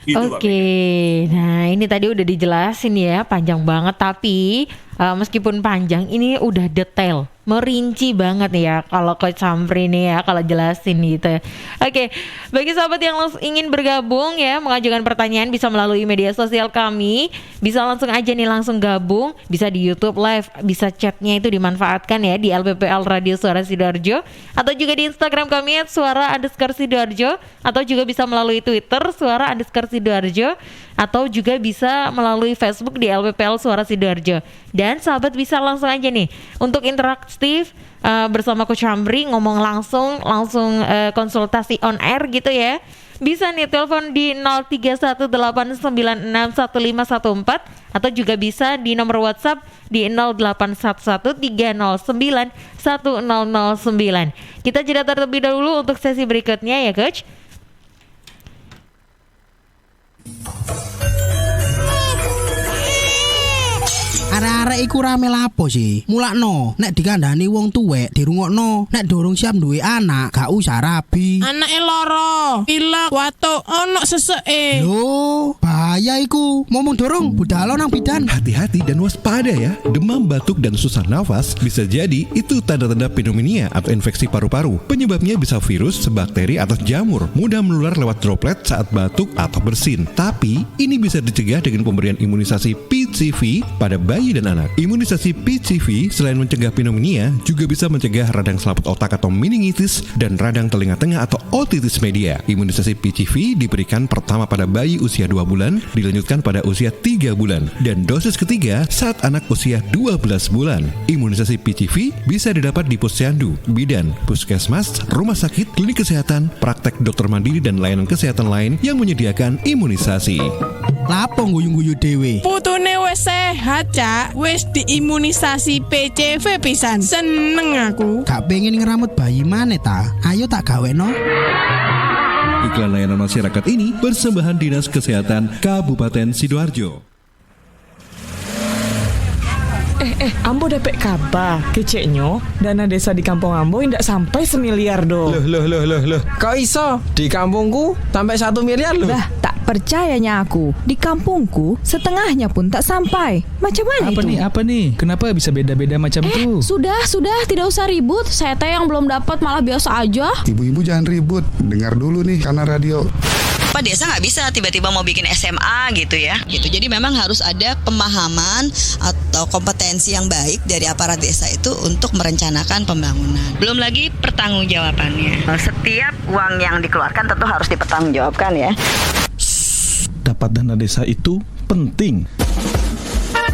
Gitu, Oke, nah ini tadi udah dijelasin ya, panjang banget, tapi meskipun panjang ini udah detail, merinci banget nih ya kalau Coach Syamfri nih ya kalau jelasin gitu. Oke, bagi sahabat yang ingin bergabung ya, mengajukan pertanyaan bisa melalui media sosial kami, bisa langsung aja nih langsung gabung, bisa di YouTube Live, bisa chatnya itu dimanfaatkan ya di LPPL Radio Suara Sidoarjo, atau juga di Instagram kami @suara_sidoarjo, atau juga bisa melalui Twitter suara_sidoarjo, atau juga bisa melalui Facebook di LPPL Suara Sidoarjo. Dan sahabat bisa langsung aja nih untuk interaktif bersama Coach Syamfri, ngomong langsung konsultasi on air gitu ya. Bisa nih telepon di 0318961514, atau juga bisa di nomor WhatsApp di 0811309109. Kita jeda terlebih dahulu untuk sesi berikutnya ya Coach. Arek-arek iku rame lapo sih? Mulakno, nek dikandani wong tuwek dirungokno, nek durung siap duwe anak, gak usah rabi. Anake loro, pilek, watuk, ono seseke. Loh, bahaya iku. Ngomong dorong, budal nang bidan. Hati-hati dan waspada ya. Demam, batuk, dan susah nafas bisa jadi itu tanda-tanda pneumonia atau infeksi paru-paru. Penyebabnya bisa virus, bakteri, atau jamur. Mudah menular lewat droplet saat batuk atau bersin. Tapi ini bisa dicegah dengan pemberian imunisasi PCV pada bayi dan anak. Imunisasi PCV selain mencegah pneumonia juga bisa mencegah radang selaput otak atau meningitis dan radang telinga tengah atau otitis media. Imunisasi PCV diberikan pertama pada bayi usia 2 bulan, dilanjutkan pada usia 3 bulan, dan dosis ketiga saat anak usia 12 bulan. Imunisasi PCV bisa didapat di posyandu, bidan, puskesmas, rumah sakit, klinik kesehatan, praktek dokter mandiri, dan layanan kesehatan lain yang menyediakan imunisasi. Lapo guyu-guyu dewe. Putune wis sehat, Cak. Wis diimunisasi PCV pisan. Seneng aku. Gak pengen ngeramut bayi maneh ta? Ayo tak gaweno. Iklan layanan masyarakat ini persembahan Dinas Kesehatan Kabupaten Sidoarjo. Ambo dapat kabar keceknya dana desa di kampung Ambo tidak sampai 1 miliar do. Loh. Kok iso? Di kampungku sampai 1 miliar loh. Dah, tak percayanya aku. Di kampungku setengahnya pun tak sampai. Macam mana itu? Apa nih? Kenapa bisa beda-beda macam itu? Sudah, tidak usah ribut. Saya teh yang belum dapat malah biasa aja. Ibu-ibu jangan ribut. Dengar dulu nih karena radio. Pak desa nggak bisa tiba-tiba mau bikin SMA gitu ya. Gitu. Jadi memang harus ada pemahaman atau kompetensi yang baik dari aparat desa itu untuk merencanakan pembangunan. Belum lagi pertanggungjawabannya. Setiap uang yang dikeluarkan tentu harus dipertanggungjawabkan ya. Dapat dana desa itu penting.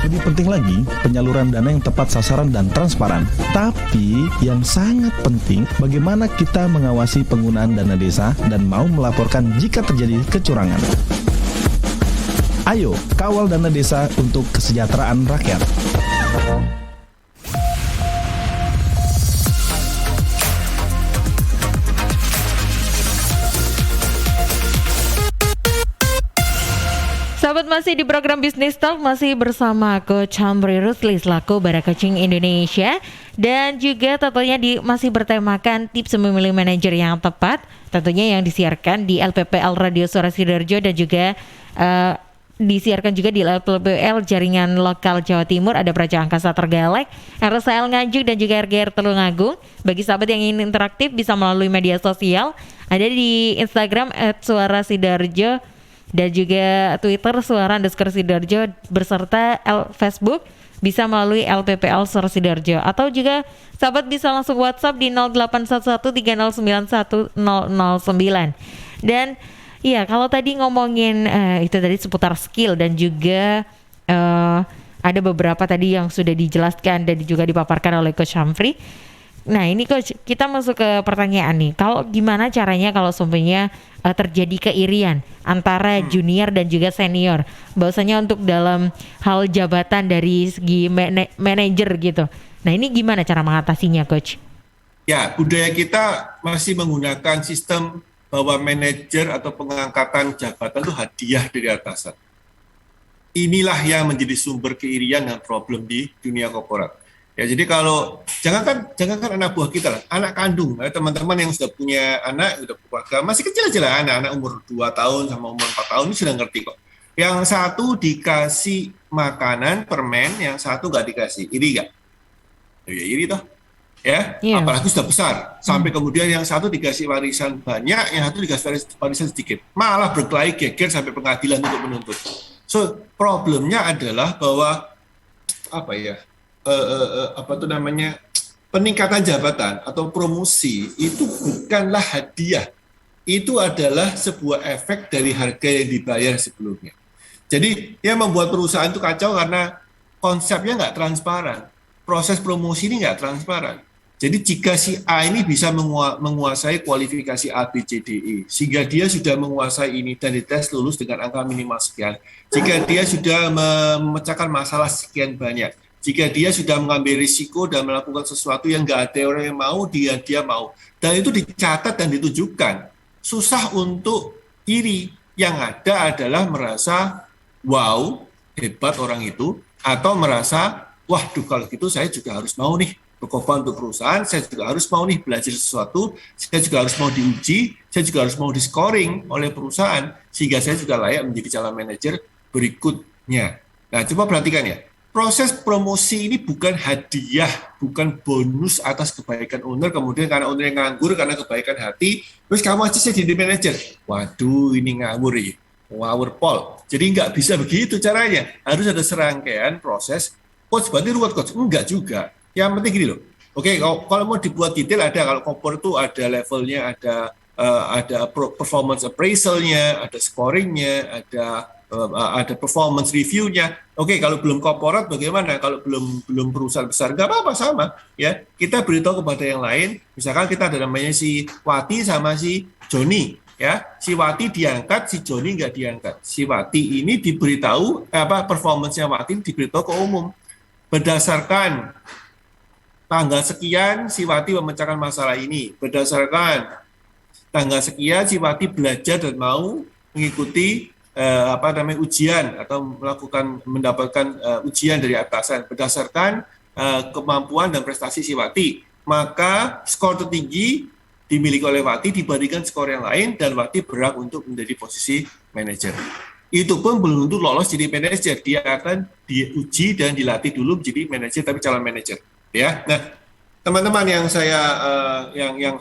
Lebih penting lagi, penyaluran dana yang tepat sasaran dan transparan. Tapi yang sangat penting, bagaimana kita mengawasi penggunaan dana desa dan mau melaporkan jika terjadi kecurangan. Ayo, kawal dana desa untuk kesejahteraan rakyat. Sahabat, masih di program Business Talk, masih bersama Coach Syamfri Rusli selaku Bara Coaching Indonesia, dan juga tentunya masih bertemakan tips memilih manajer yang tepat, tentunya yang disiarkan di LPPL Radio Suara Sidoarjo dan juga disiarkan juga di LPPL Jaringan Lokal Jawa Timur. Ada Praja Angkasa Terenggalek, RSL Nganjuk, dan juga RGR Tulungagung. Bagi sahabat yang ingin interaktif bisa melalui media sosial, ada di Instagram @suarasidoarjo dan juga Twitter @suara_sidoarjo, beserta Facebook bisa melalui LPPL Suara Sidoarjo, atau juga sahabat bisa langsung WhatsApp di 0811309109. Dan iya, kalau tadi ngomongin itu tadi seputar skill dan juga ada beberapa tadi yang sudah dijelaskan dan juga dipaparkan oleh Coach Syamfri. Nah ini Coach, kita masuk ke pertanyaan nih. Kalau gimana caranya kalau sumpahnya terjadi keirian antara junior dan juga senior, bahwasanya untuk dalam hal jabatan dari segi manajer gitu, Nah ini gimana cara mengatasinya, Coach? Ya, budaya kita masih menggunakan sistem bahwa manajer atau pengangkatan jabatan itu hadiah dari atasan. Inilah yang menjadi sumber keirian dan problem di dunia korporat. Ya, jadi kalau jangankan anak buah kita lah, anak kandung, teman-teman yang sudah punya anak, sudah keluarga, masih kecil aja lah, anak-anak umur 2 tahun sama umur 4 tahun ini sudah ngerti kok. Yang satu dikasih makanan, permen, yang satu nggak dikasih. Iri nggak? Ya iri toh. Ya, apalagi sudah besar. Sampai kemudian yang satu dikasih warisan banyak, yang satu dikasih warisan sedikit. Malah berkelahi geger sampai pengadilan untuk menuntut. So, problemnya adalah bahwa peningkatan jabatan atau promosi itu bukanlah hadiah. Itu adalah sebuah efek dari harga yang dibayar sebelumnya. Jadi, yang membuat perusahaan itu kacau karena konsepnya nggak transparan. Proses promosi ini nggak transparan. Jadi jika si A ini bisa menguasai kualifikasi A, B, C, D, E, sehingga dia sudah menguasai ini dan dites lulus dengan angka minimal sekian, jika dia sudah memecahkan masalah sekian banyak, jika dia sudah mengambil risiko dan melakukan sesuatu yang nggak ada orang yang mau, dia mau, dan itu dicatat dan ditunjukkan, susah untuk iri. Yang ada adalah merasa, wow, hebat orang itu, atau merasa, waduh kalau gitu saya juga harus mau nih berkorban untuk perusahaan, saya juga harus mau nih belajar sesuatu, saya juga harus mau diuji, saya juga harus mau di scoring oleh perusahaan, sehingga saya juga layak menjadi calon manajer berikutnya. Nah, coba perhatikan ya, proses promosi ini bukan hadiah, bukan bonus atas kebaikan owner, kemudian karena owner yang nganggur, karena kebaikan hati, terus kamu aja saya jadi manajer. Waduh, ini ngawur ya, ngawur pol. Jadi nggak bisa begitu caranya, harus ada serangkaian proses. Coach, berarti ruwet, Coach? Enggak juga. Yang penting gini loh, oke, kalau mau dibuat detail ada, kalau kompor itu ada levelnya, ada performance appraisalnya, ada scoringnya, ada performance reviewnya. Oke, kalau belum korporat bagaimana? Kalau belum perusahaan besar, nggak apa-apa, sama ya. Kita beritahu kepada yang lain, misalkan kita ada namanya si Wati sama si Joni. Ya, si Wati diangkat, si Joni nggak diangkat. Si Wati ini diberitahu performance-nya Wati diberitahu ke umum. Berdasarkan tanggal sekian, si Wati memecahkan masalah ini. Berdasarkan tanggal sekian, si Wati belajar dan mau mengikuti ujian atau mendapatkan ujian dari atasan. Berdasarkan kemampuan dan prestasi si Wati, maka skor tertinggi dimiliki oleh Wati dibandingkan skor yang lain, dan Wati berhak untuk menjadi posisi manajer. Itu pun belum tentu lolos jadi manajer, dia akan diuji dan dilatih dulu menjadi manajer, tapi calon manajer. Ya, nah teman-teman yang saya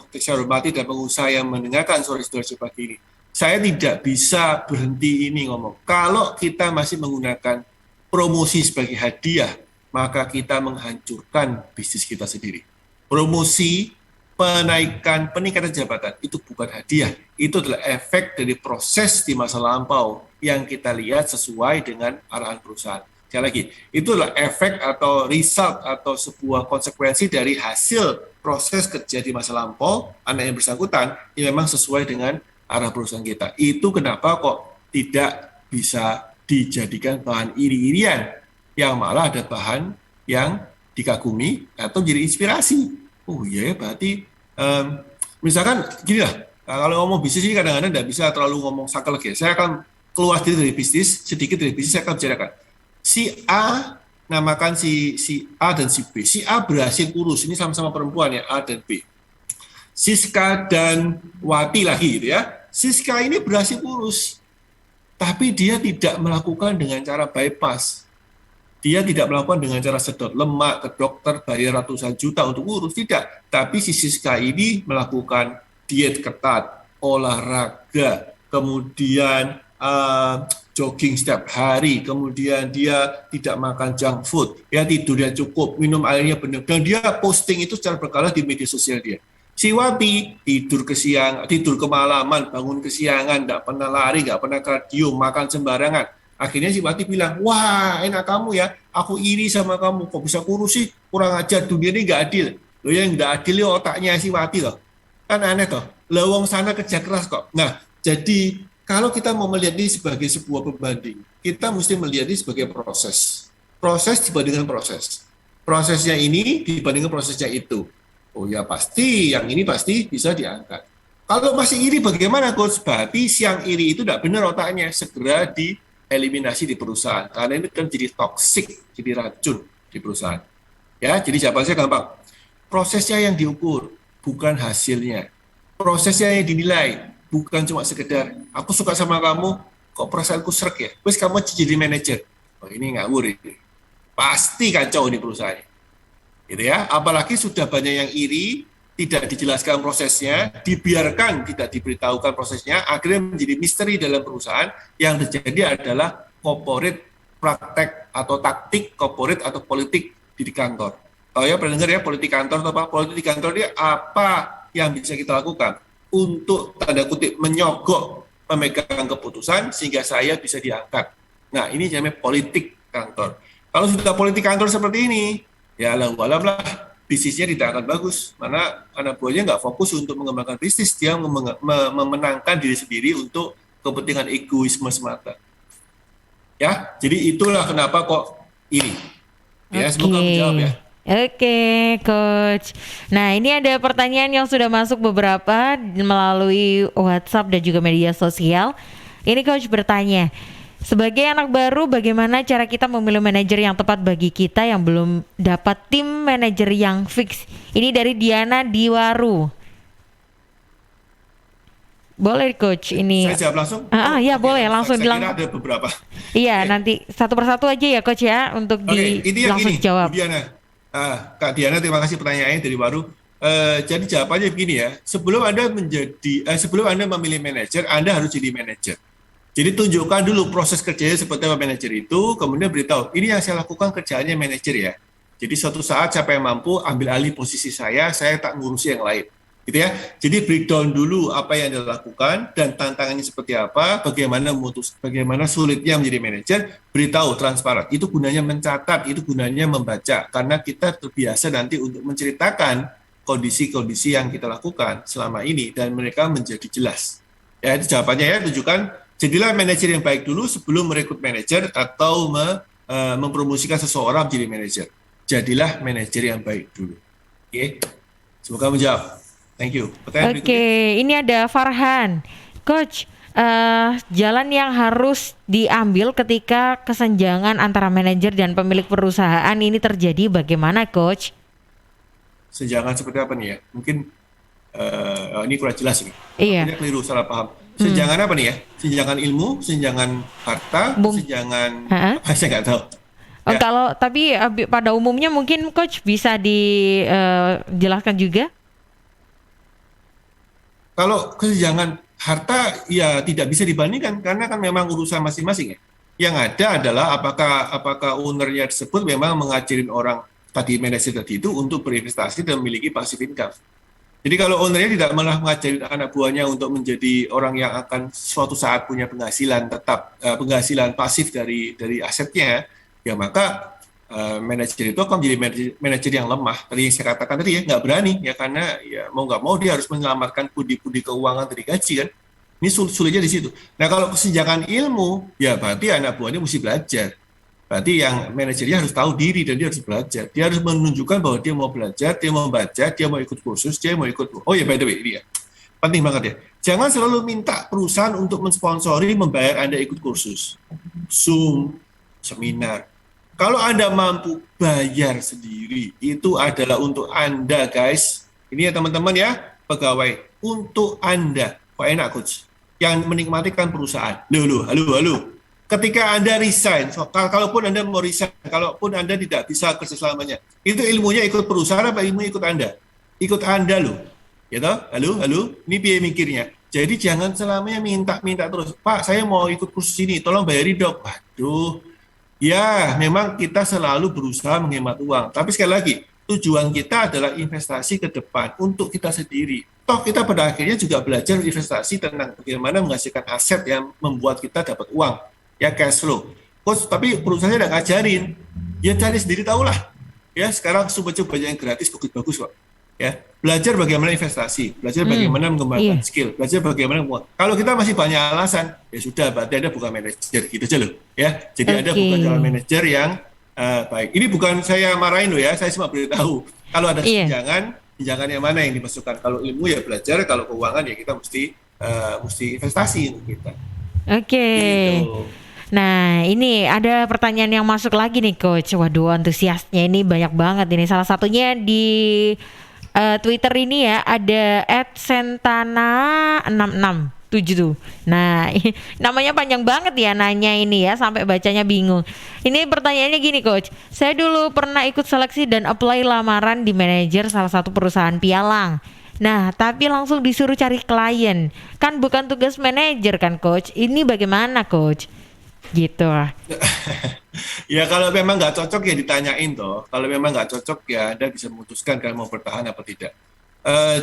hormati dan pengusaha yang mendengarkan Suara Sidoarjo pagi ini, saya tidak bisa berhenti ini ngomong. Kalau kita masih menggunakan promosi sebagai hadiah, maka kita menghancurkan bisnis kita sendiri. Promosi, peningkatan jabatan itu bukan hadiah, itu adalah efek dari proses di masa lampau yang kita lihat sesuai dengan arahan perusahaan. Sekali lagi, itulah efek atau result atau sebuah konsekuensi dari hasil proses kerja di masa lampau anak yang bersangkutan yang memang sesuai dengan arah perusahaan kita. Itu kenapa kok tidak bisa dijadikan bahan iri-irian, yang malah ada bahan yang dikagumi atau jadi inspirasi. Oh iya ya, berarti misalkan gini lah, kalau ngomong bisnis ini kadang-kadang tidak bisa terlalu ngomong saklek ya. Saya akan keluar dari bisnis, sedikit dari bisnis saya akan bicarakan. Si A, namakan si A dan si B. Si A berhasil kurus, ini sama-sama perempuan ya, A dan B. Siska dan Wati lagi gitu ya. Siska ini berhasil kurus, tapi dia tidak melakukan dengan cara bypass. Dia tidak melakukan dengan cara sedot lemak ke dokter, bayar ratusan juta untuk kurus, tidak. Tapi si Siska ini melakukan diet ketat, olahraga, kemudian jogging setiap hari, kemudian dia tidak makan junk food, ya tidurnya cukup, minum airnya benar, dan dia posting itu secara berkala di media sosial dia. Si Wati tidur kemalaman, bangun kesiangan, nggak pernah lari, nggak pernah kardio, makan sembarangan. Akhirnya si Wati bilang, wah enak kamu ya, aku iri sama kamu, kok bisa kurus sih, kurang ajar, dunia ini nggak adil. Loh yang nggak adil ya otaknya si Wati loh, kan aneh toh, lewong sana kerja keras kok. Nah jadi kalau kita mau melihat ini sebagai sebuah pembanding, kita mesti melihat ini sebagai proses. Proses dibandingkan proses. prosesnya ini dibandingkan prosesnya itu. Oh ya pasti, yang ini pasti bisa diangkat. Kalau masih iri bagaimana coach? Berarti siang iri itu tidak benar otaknya, segera dieliminasi di perusahaan. Karena ini kan jadi toksik, jadi racun di perusahaan. Ya, jadi jawaban saya gampang. Prosesnya yang diukur, bukan hasilnya. Prosesnya yang dinilai, bukan cuma sekedar aku suka sama kamu, kok perasaanku srek ya. Terus kamu jadi manajer. Oh ini ngawur ini. Pasti kacau di perusahaan. Gitu ya. Apalagi sudah banyak yang iri, tidak dijelaskan prosesnya, dibiarkan tidak diberitahukan prosesnya, akhirnya menjadi misteri dalam perusahaan. Yang terjadi adalah corporate praktek atau taktik corporate atau politik di kantor. Oh ya, pernah dengar ya politik kantor atau apa? Politik di kantor ini apa yang bisa kita lakukan untuk tanda kutip menyogok pemegang keputusan sehingga saya bisa diangkat. Nah, ini namanya politik kantor. Kalau sudah politik kantor seperti ini, ya alam lah bisnisnya tidak akan bagus. Mana anak buahnya nggak fokus untuk mengembangkan bisnis, dia memenangkan diri sendiri untuk kepentingan egoisme semata. Ya, jadi itulah kenapa kok ini. Ya, semoga menjawab ya. Oke, Coach. Nah, ini ada pertanyaan yang sudah masuk beberapa melalui WhatsApp dan juga media sosial. Ini Coach bertanya, sebagai anak baru, bagaimana cara kita memilih manajer yang tepat bagi kita yang belum dapat tim manajer yang fix? Ini dari Diana Diwaru. Boleh Coach ini. Saya jawab langsung? Ya boleh, langsung saya bilang. Kira ada beberapa. Iya, nanti satu persatu aja ya Coach ya untuk ini langsung gini, jawab. Diana. Kak Diana, terima kasih pertanyaannya dari baru. Jadi jawabannya begini ya, sebelum Anda memilih manajer, Anda harus jadi manajer. Jadi tunjukkan dulu proses kerjanya seperti apa manajer itu, kemudian beritahu, ini yang saya lakukan kerjaannya manajer ya. Jadi suatu saat siapa yang mampu ambil alih posisi saya tak ngurusi yang lain. Gitu ya. Jadi breakdown dulu apa yang Anda lakukan dan tantangannya seperti apa, bagaimana sulitnya menjadi manajer, beritahu transparan. Itu gunanya mencatat, itu gunanya membaca karena kita terbiasa nanti untuk menceritakan kondisi-kondisi yang kita lakukan selama ini dan mereka menjadi jelas. Ya, itu jawabannya ya, tunjukkan jadilah manajer yang baik dulu sebelum merekrut manajer atau mempromosikan seseorang menjadi manajer. Jadilah manajer yang baik dulu. Oke. Semoga menjawab. Thank you. Oke, ini ada Farhan. Coach, jalan yang harus diambil ketika kesenjangan antara manajer dan pemilik perusahaan ini terjadi bagaimana Coach? Senjangan seperti apa nih ya? Mungkin ini kurang jelas ini. Iya. Ini keliru, salah paham. Senjangan apa nih ya? Senjangan ilmu, senjangan harta, senjangan saya nggak tahu. Ya. Kalau tapi pada umumnya mungkin Coach bisa dijelaskan juga? Kalau kesenjangan harta ya tidak bisa dibandingkan karena kan memang urusan masing-masing ya. Yang ada adalah apakah ownernya tersebut memang mengajarin orang tadi manajer tadi itu untuk berinvestasi dan memiliki passive income. Jadi kalau ownernya tidak malah mengajarin anak buahnya untuk menjadi orang yang akan suatu saat punya penghasilan tetap, penghasilan pasif dari asetnya, ya maka manajer itu akan menjadi manajer yang lemah. Tadi yang saya katakan tadi ya, nggak berani ya karena ya mau nggak mau dia harus menyelamatkan pundi-pundi keuangan dari gaji kan. Ini sulitnya di situ. Nah kalau kesenjangan ilmu, ya berarti anak buahnya mesti belajar. Berarti yang manajernya harus tahu diri dan dia harus belajar. Dia harus menunjukkan bahwa dia mau belajar, dia mau baca, dia mau ikut kursus, dia mau ikut. Oh ya by the way ini ya, penting banget ya. Jangan selalu minta perusahaan untuk mensponsori membayar Anda ikut kursus, Zoom, seminar. Kalau Anda mampu bayar sendiri, itu adalah untuk Anda, guys. Ini ya teman-teman ya, pegawai. Untuk Anda. Kok enak, Coach? Yang menikmati kan perusahaan. Halo. Ketika Anda resign, kalaupun Anda mau resign, kalaupun Anda tidak bisa kerja selamanya, itu ilmunya ikut perusahaan apa ilmunya ikut Anda? Ikut Anda loh. Ya toh? Halo. Ini biaya mikirnya. Jadi jangan selamanya minta terus. Pak, saya mau ikut kursus ini, tolong bayari dok. Waduh. Ya, memang kita selalu berusaha menghemat uang. Tapi sekali lagi, tujuan kita adalah investasi ke depan untuk kita sendiri. Toh kita pada akhirnya juga belajar investasi tentang bagaimana menghasilkan aset yang membuat kita dapat uang. Ya, cash flow. Coach, tapi perusahaannya tidak ngajarin. Ya, cari sendiri tahulah. Ya, sekarang sumber banyak yang gratis, bagus kok. Ya, belajar bagaimana investasi, belajar bagaimana mengembangkan skill, belajar bagaimana kalau kita masih banyak alasan, ya sudah, berarti Anda bukan manajer gitu aja loh, ya. Jadi Anda bukan calon manajer yang Baik, ini bukan saya marahin loh ya, saya cuma beritahu. Kalau ada Iya. jenjangan yang mana yang dimasukkan. Kalau ilmu ya belajar, kalau keuangan ya kita mesti investasi untuk kita. Oke. Gitu. Nah, ini ada pertanyaan yang masuk lagi nih Coach. Waduh, antusiasnya ini banyak banget ini. Salah satunya di Twitter ini ya, ada @sentana66 tuh. Nah, namanya panjang banget ya nanya ini ya, sampai bacanya bingung. Ini pertanyaannya gini Coach, saya dulu pernah ikut seleksi dan apply lamaran di manajer salah satu perusahaan pialang. Nah, tapi langsung disuruh cari klien. Kan bukan tugas manajer kan Coach, ini bagaimana Coach? Gitu. Ya kalau memang nggak cocok ya ditanyain toh. Kalau memang nggak cocok ya Anda bisa memutuskan kalian mau bertahan apa tidak.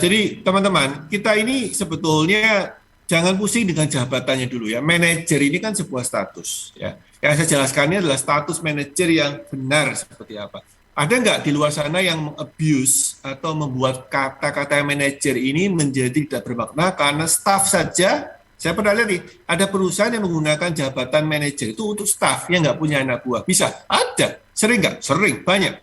Jadi teman-teman, kita ini sebetulnya jangan pusing dengan jabatannya dulu ya. Manajer ini kan sebuah status ya. Yang saya jelaskan ini adalah status manajer yang benar seperti apa. Ada nggak di luar sana yang meng-abuse atau membuat kata-kata manajer ini menjadi tidak bermakna karena staff saja. Saya pernah lihat nih, ada perusahaan yang menggunakan jabatan manajer itu untuk staff yang nggak punya anak buah. Bisa? Ada. Sering nggak? Sering. Banyak.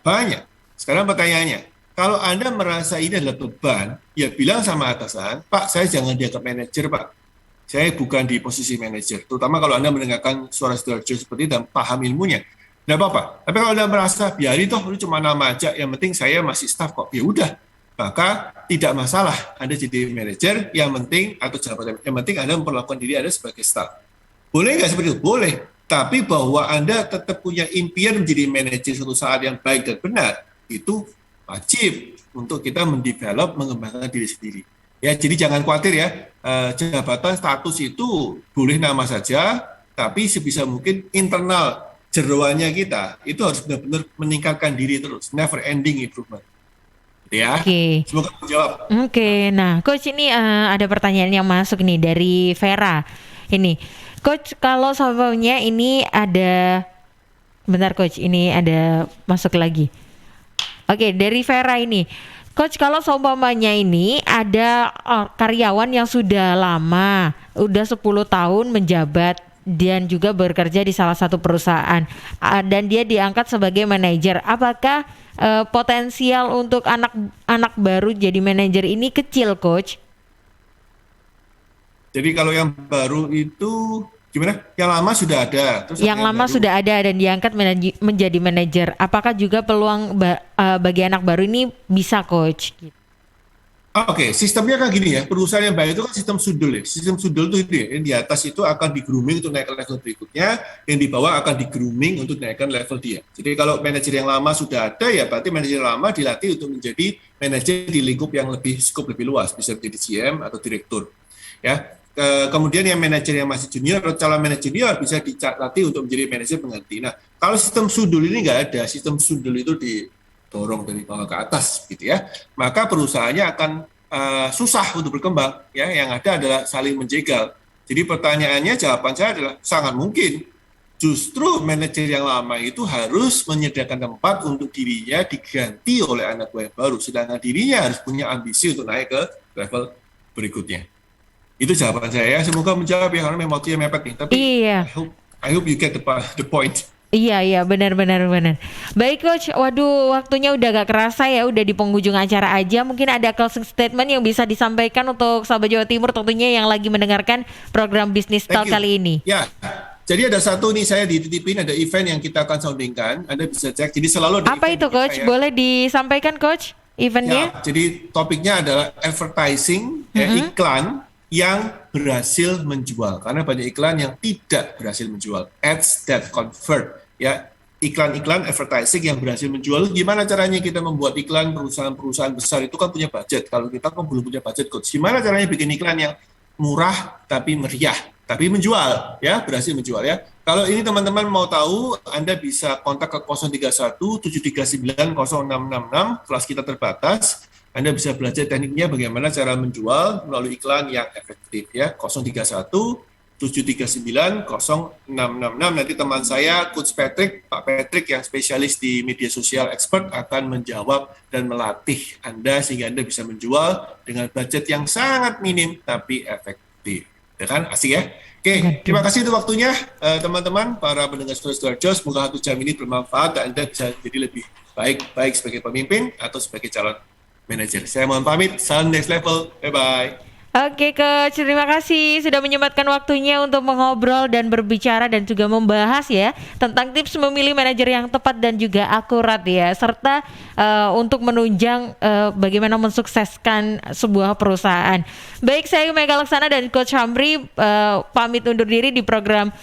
Sekarang pertanyaannya, kalau Anda merasa ini adalah beban, ya bilang sama atasan, Pak, saya jangan dianggap manajer, Pak. Saya bukan di posisi manajer. Terutama kalau Anda mendengarkan suara Sidoarjo seperti itu dan paham ilmunya. Nggak apa-apa. Tapi kalau Anda merasa, biarin toh, itu cuma nama aja, yang penting saya masih staff kok. Ya udah. Maka tidak masalah Anda jadi manajer, yang penting atau jabatan, yang penting Anda memperlakukan diri Anda sebagai staff. Boleh nggak seperti itu? Boleh. Tapi bahwa Anda tetap punya impian menjadi manajer suatu saat yang baik dan benar, itu wajib untuk kita mendevelop, mengembangkan diri sendiri. Ya, jadi jangan khawatir ya, jabatan status itu boleh nama saja, tapi sebisa mungkin internal jeroannya kita itu harus benar-benar meningkatkan diri terus, never ending improvement. Ya, semoga menjawab. Oke, nah Coach ini ada pertanyaan yang masuk nih dari Vera. Ini, Coach kalau seumpamanya ini ada, bentar Coach, ini ada masuk lagi. Oke, dari Vera ini, Coach kalau seumpamanya ini ada karyawan yang sudah lama, udah 10 tahun menjabat dan juga bekerja di salah satu perusahaan dan dia diangkat sebagai manajer, apakah potensial untuk anak baru jadi manajer ini kecil, Coach? Jadi kalau yang baru itu gimana? Yang lama sudah ada. Terus yang lama baru sudah ada dan diangkat menjadi manajer, apakah juga peluang bagi anak baru ini bisa, Coach? Oke, sistemnya kan gini ya, perusahaan yang baik itu kan sistem sudul ya. Sistem sudul itu yang di atas itu akan di-grooming untuk naik ke level berikutnya, yang di bawah akan di-grooming untuk naikkan level dia. Jadi kalau manajer yang lama sudah ada ya berarti manajer yang lama dilatih untuk menjadi manajer di lingkup yang lebih skop lebih luas, bisa menjadi GM atau direktur. Ya. Kemudian yang manajer yang masih junior atau calon manajer junior bisa dilatih untuk menjadi manajer pengganti. Nah, kalau sistem sudul ini nggak ada, sistem sudul itu dorong dari bawah ke atas gitu ya, maka perusahaannya akan susah untuk berkembang ya, yang ada adalah saling menjegal. Jadi pertanyaannya, jawaban saya adalah sangat mungkin justru manajer yang lama itu harus menyediakan tempat untuk dirinya diganti oleh anak buah yang baru, sedangkan dirinya harus punya ambisi untuk naik ke level berikutnya. Itu jawaban saya, semoga menjawab ya, karena memang waktunya mepet nih, tapi iya. I hope you get the point. Iya benar. Baik Coach, waduh waktunya udah gak kerasa ya, udah di penghujung acara aja. Mungkin ada closing statement yang bisa disampaikan untuk sahabat Jawa Timur tentunya yang lagi mendengarkan program Business Talk kali ini. Ya, jadi ada satu nih saya dititipin, ada event yang kita akan soundingkan, Anda bisa cek. Jadi selalu ada apa itu Coach? Boleh disampaikan Coach eventnya? Ya, jadi topiknya adalah advertising, iklan yang berhasil menjual, karena banyak iklan yang tidak berhasil menjual, ads that convert, ya, iklan-iklan advertising yang berhasil menjual. Gimana caranya kita membuat iklan? Perusahaan-perusahaan besar itu kan punya budget, kalau kita kan belum punya budget, Coach. Gimana caranya bikin iklan yang murah tapi meriah, tapi menjual, ya, berhasil menjual ya. Kalau ini teman-teman mau tahu, Anda bisa kontak ke 031 739 0666, kelas kita terbatas. Anda bisa belajar tekniknya bagaimana cara menjual melalui iklan yang efektif ya. 031 739 0666. Nanti teman saya Coach Patrick, Pak Patrick yang spesialis di media sosial expert akan menjawab dan melatih Anda sehingga Anda bisa menjual dengan budget yang sangat minim tapi efektif. Ya kan, asik ya. Oke, terima kasih untuk waktunya teman-teman, para pendengar Sidoarjo. Semoga 1 jam ini bermanfaat dan Anda bisa jadi lebih baik sebagai pemimpin atau sebagai calon manajer. Saya mohon pamit, salam next level, bye-bye. Oke Coach, terima kasih sudah menyempatkan waktunya untuk mengobrol dan berbicara dan juga membahas ya tentang tips memilih manajer yang tepat dan juga akurat ya, serta untuk menunjang bagaimana mensukseskan sebuah perusahaan. Baik, saya Mega Laksana dan Coach Hamri pamit undur diri di program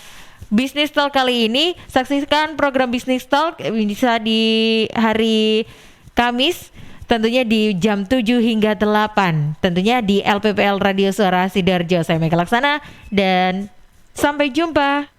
Business Talk kali ini. Saksikan program Business Talk bisa di hari Kamis, tentunya di jam 7 hingga 8, tentunya di LPPL Radio Suara Sidoarjo. Saya Mega Laksana dan sampai jumpa.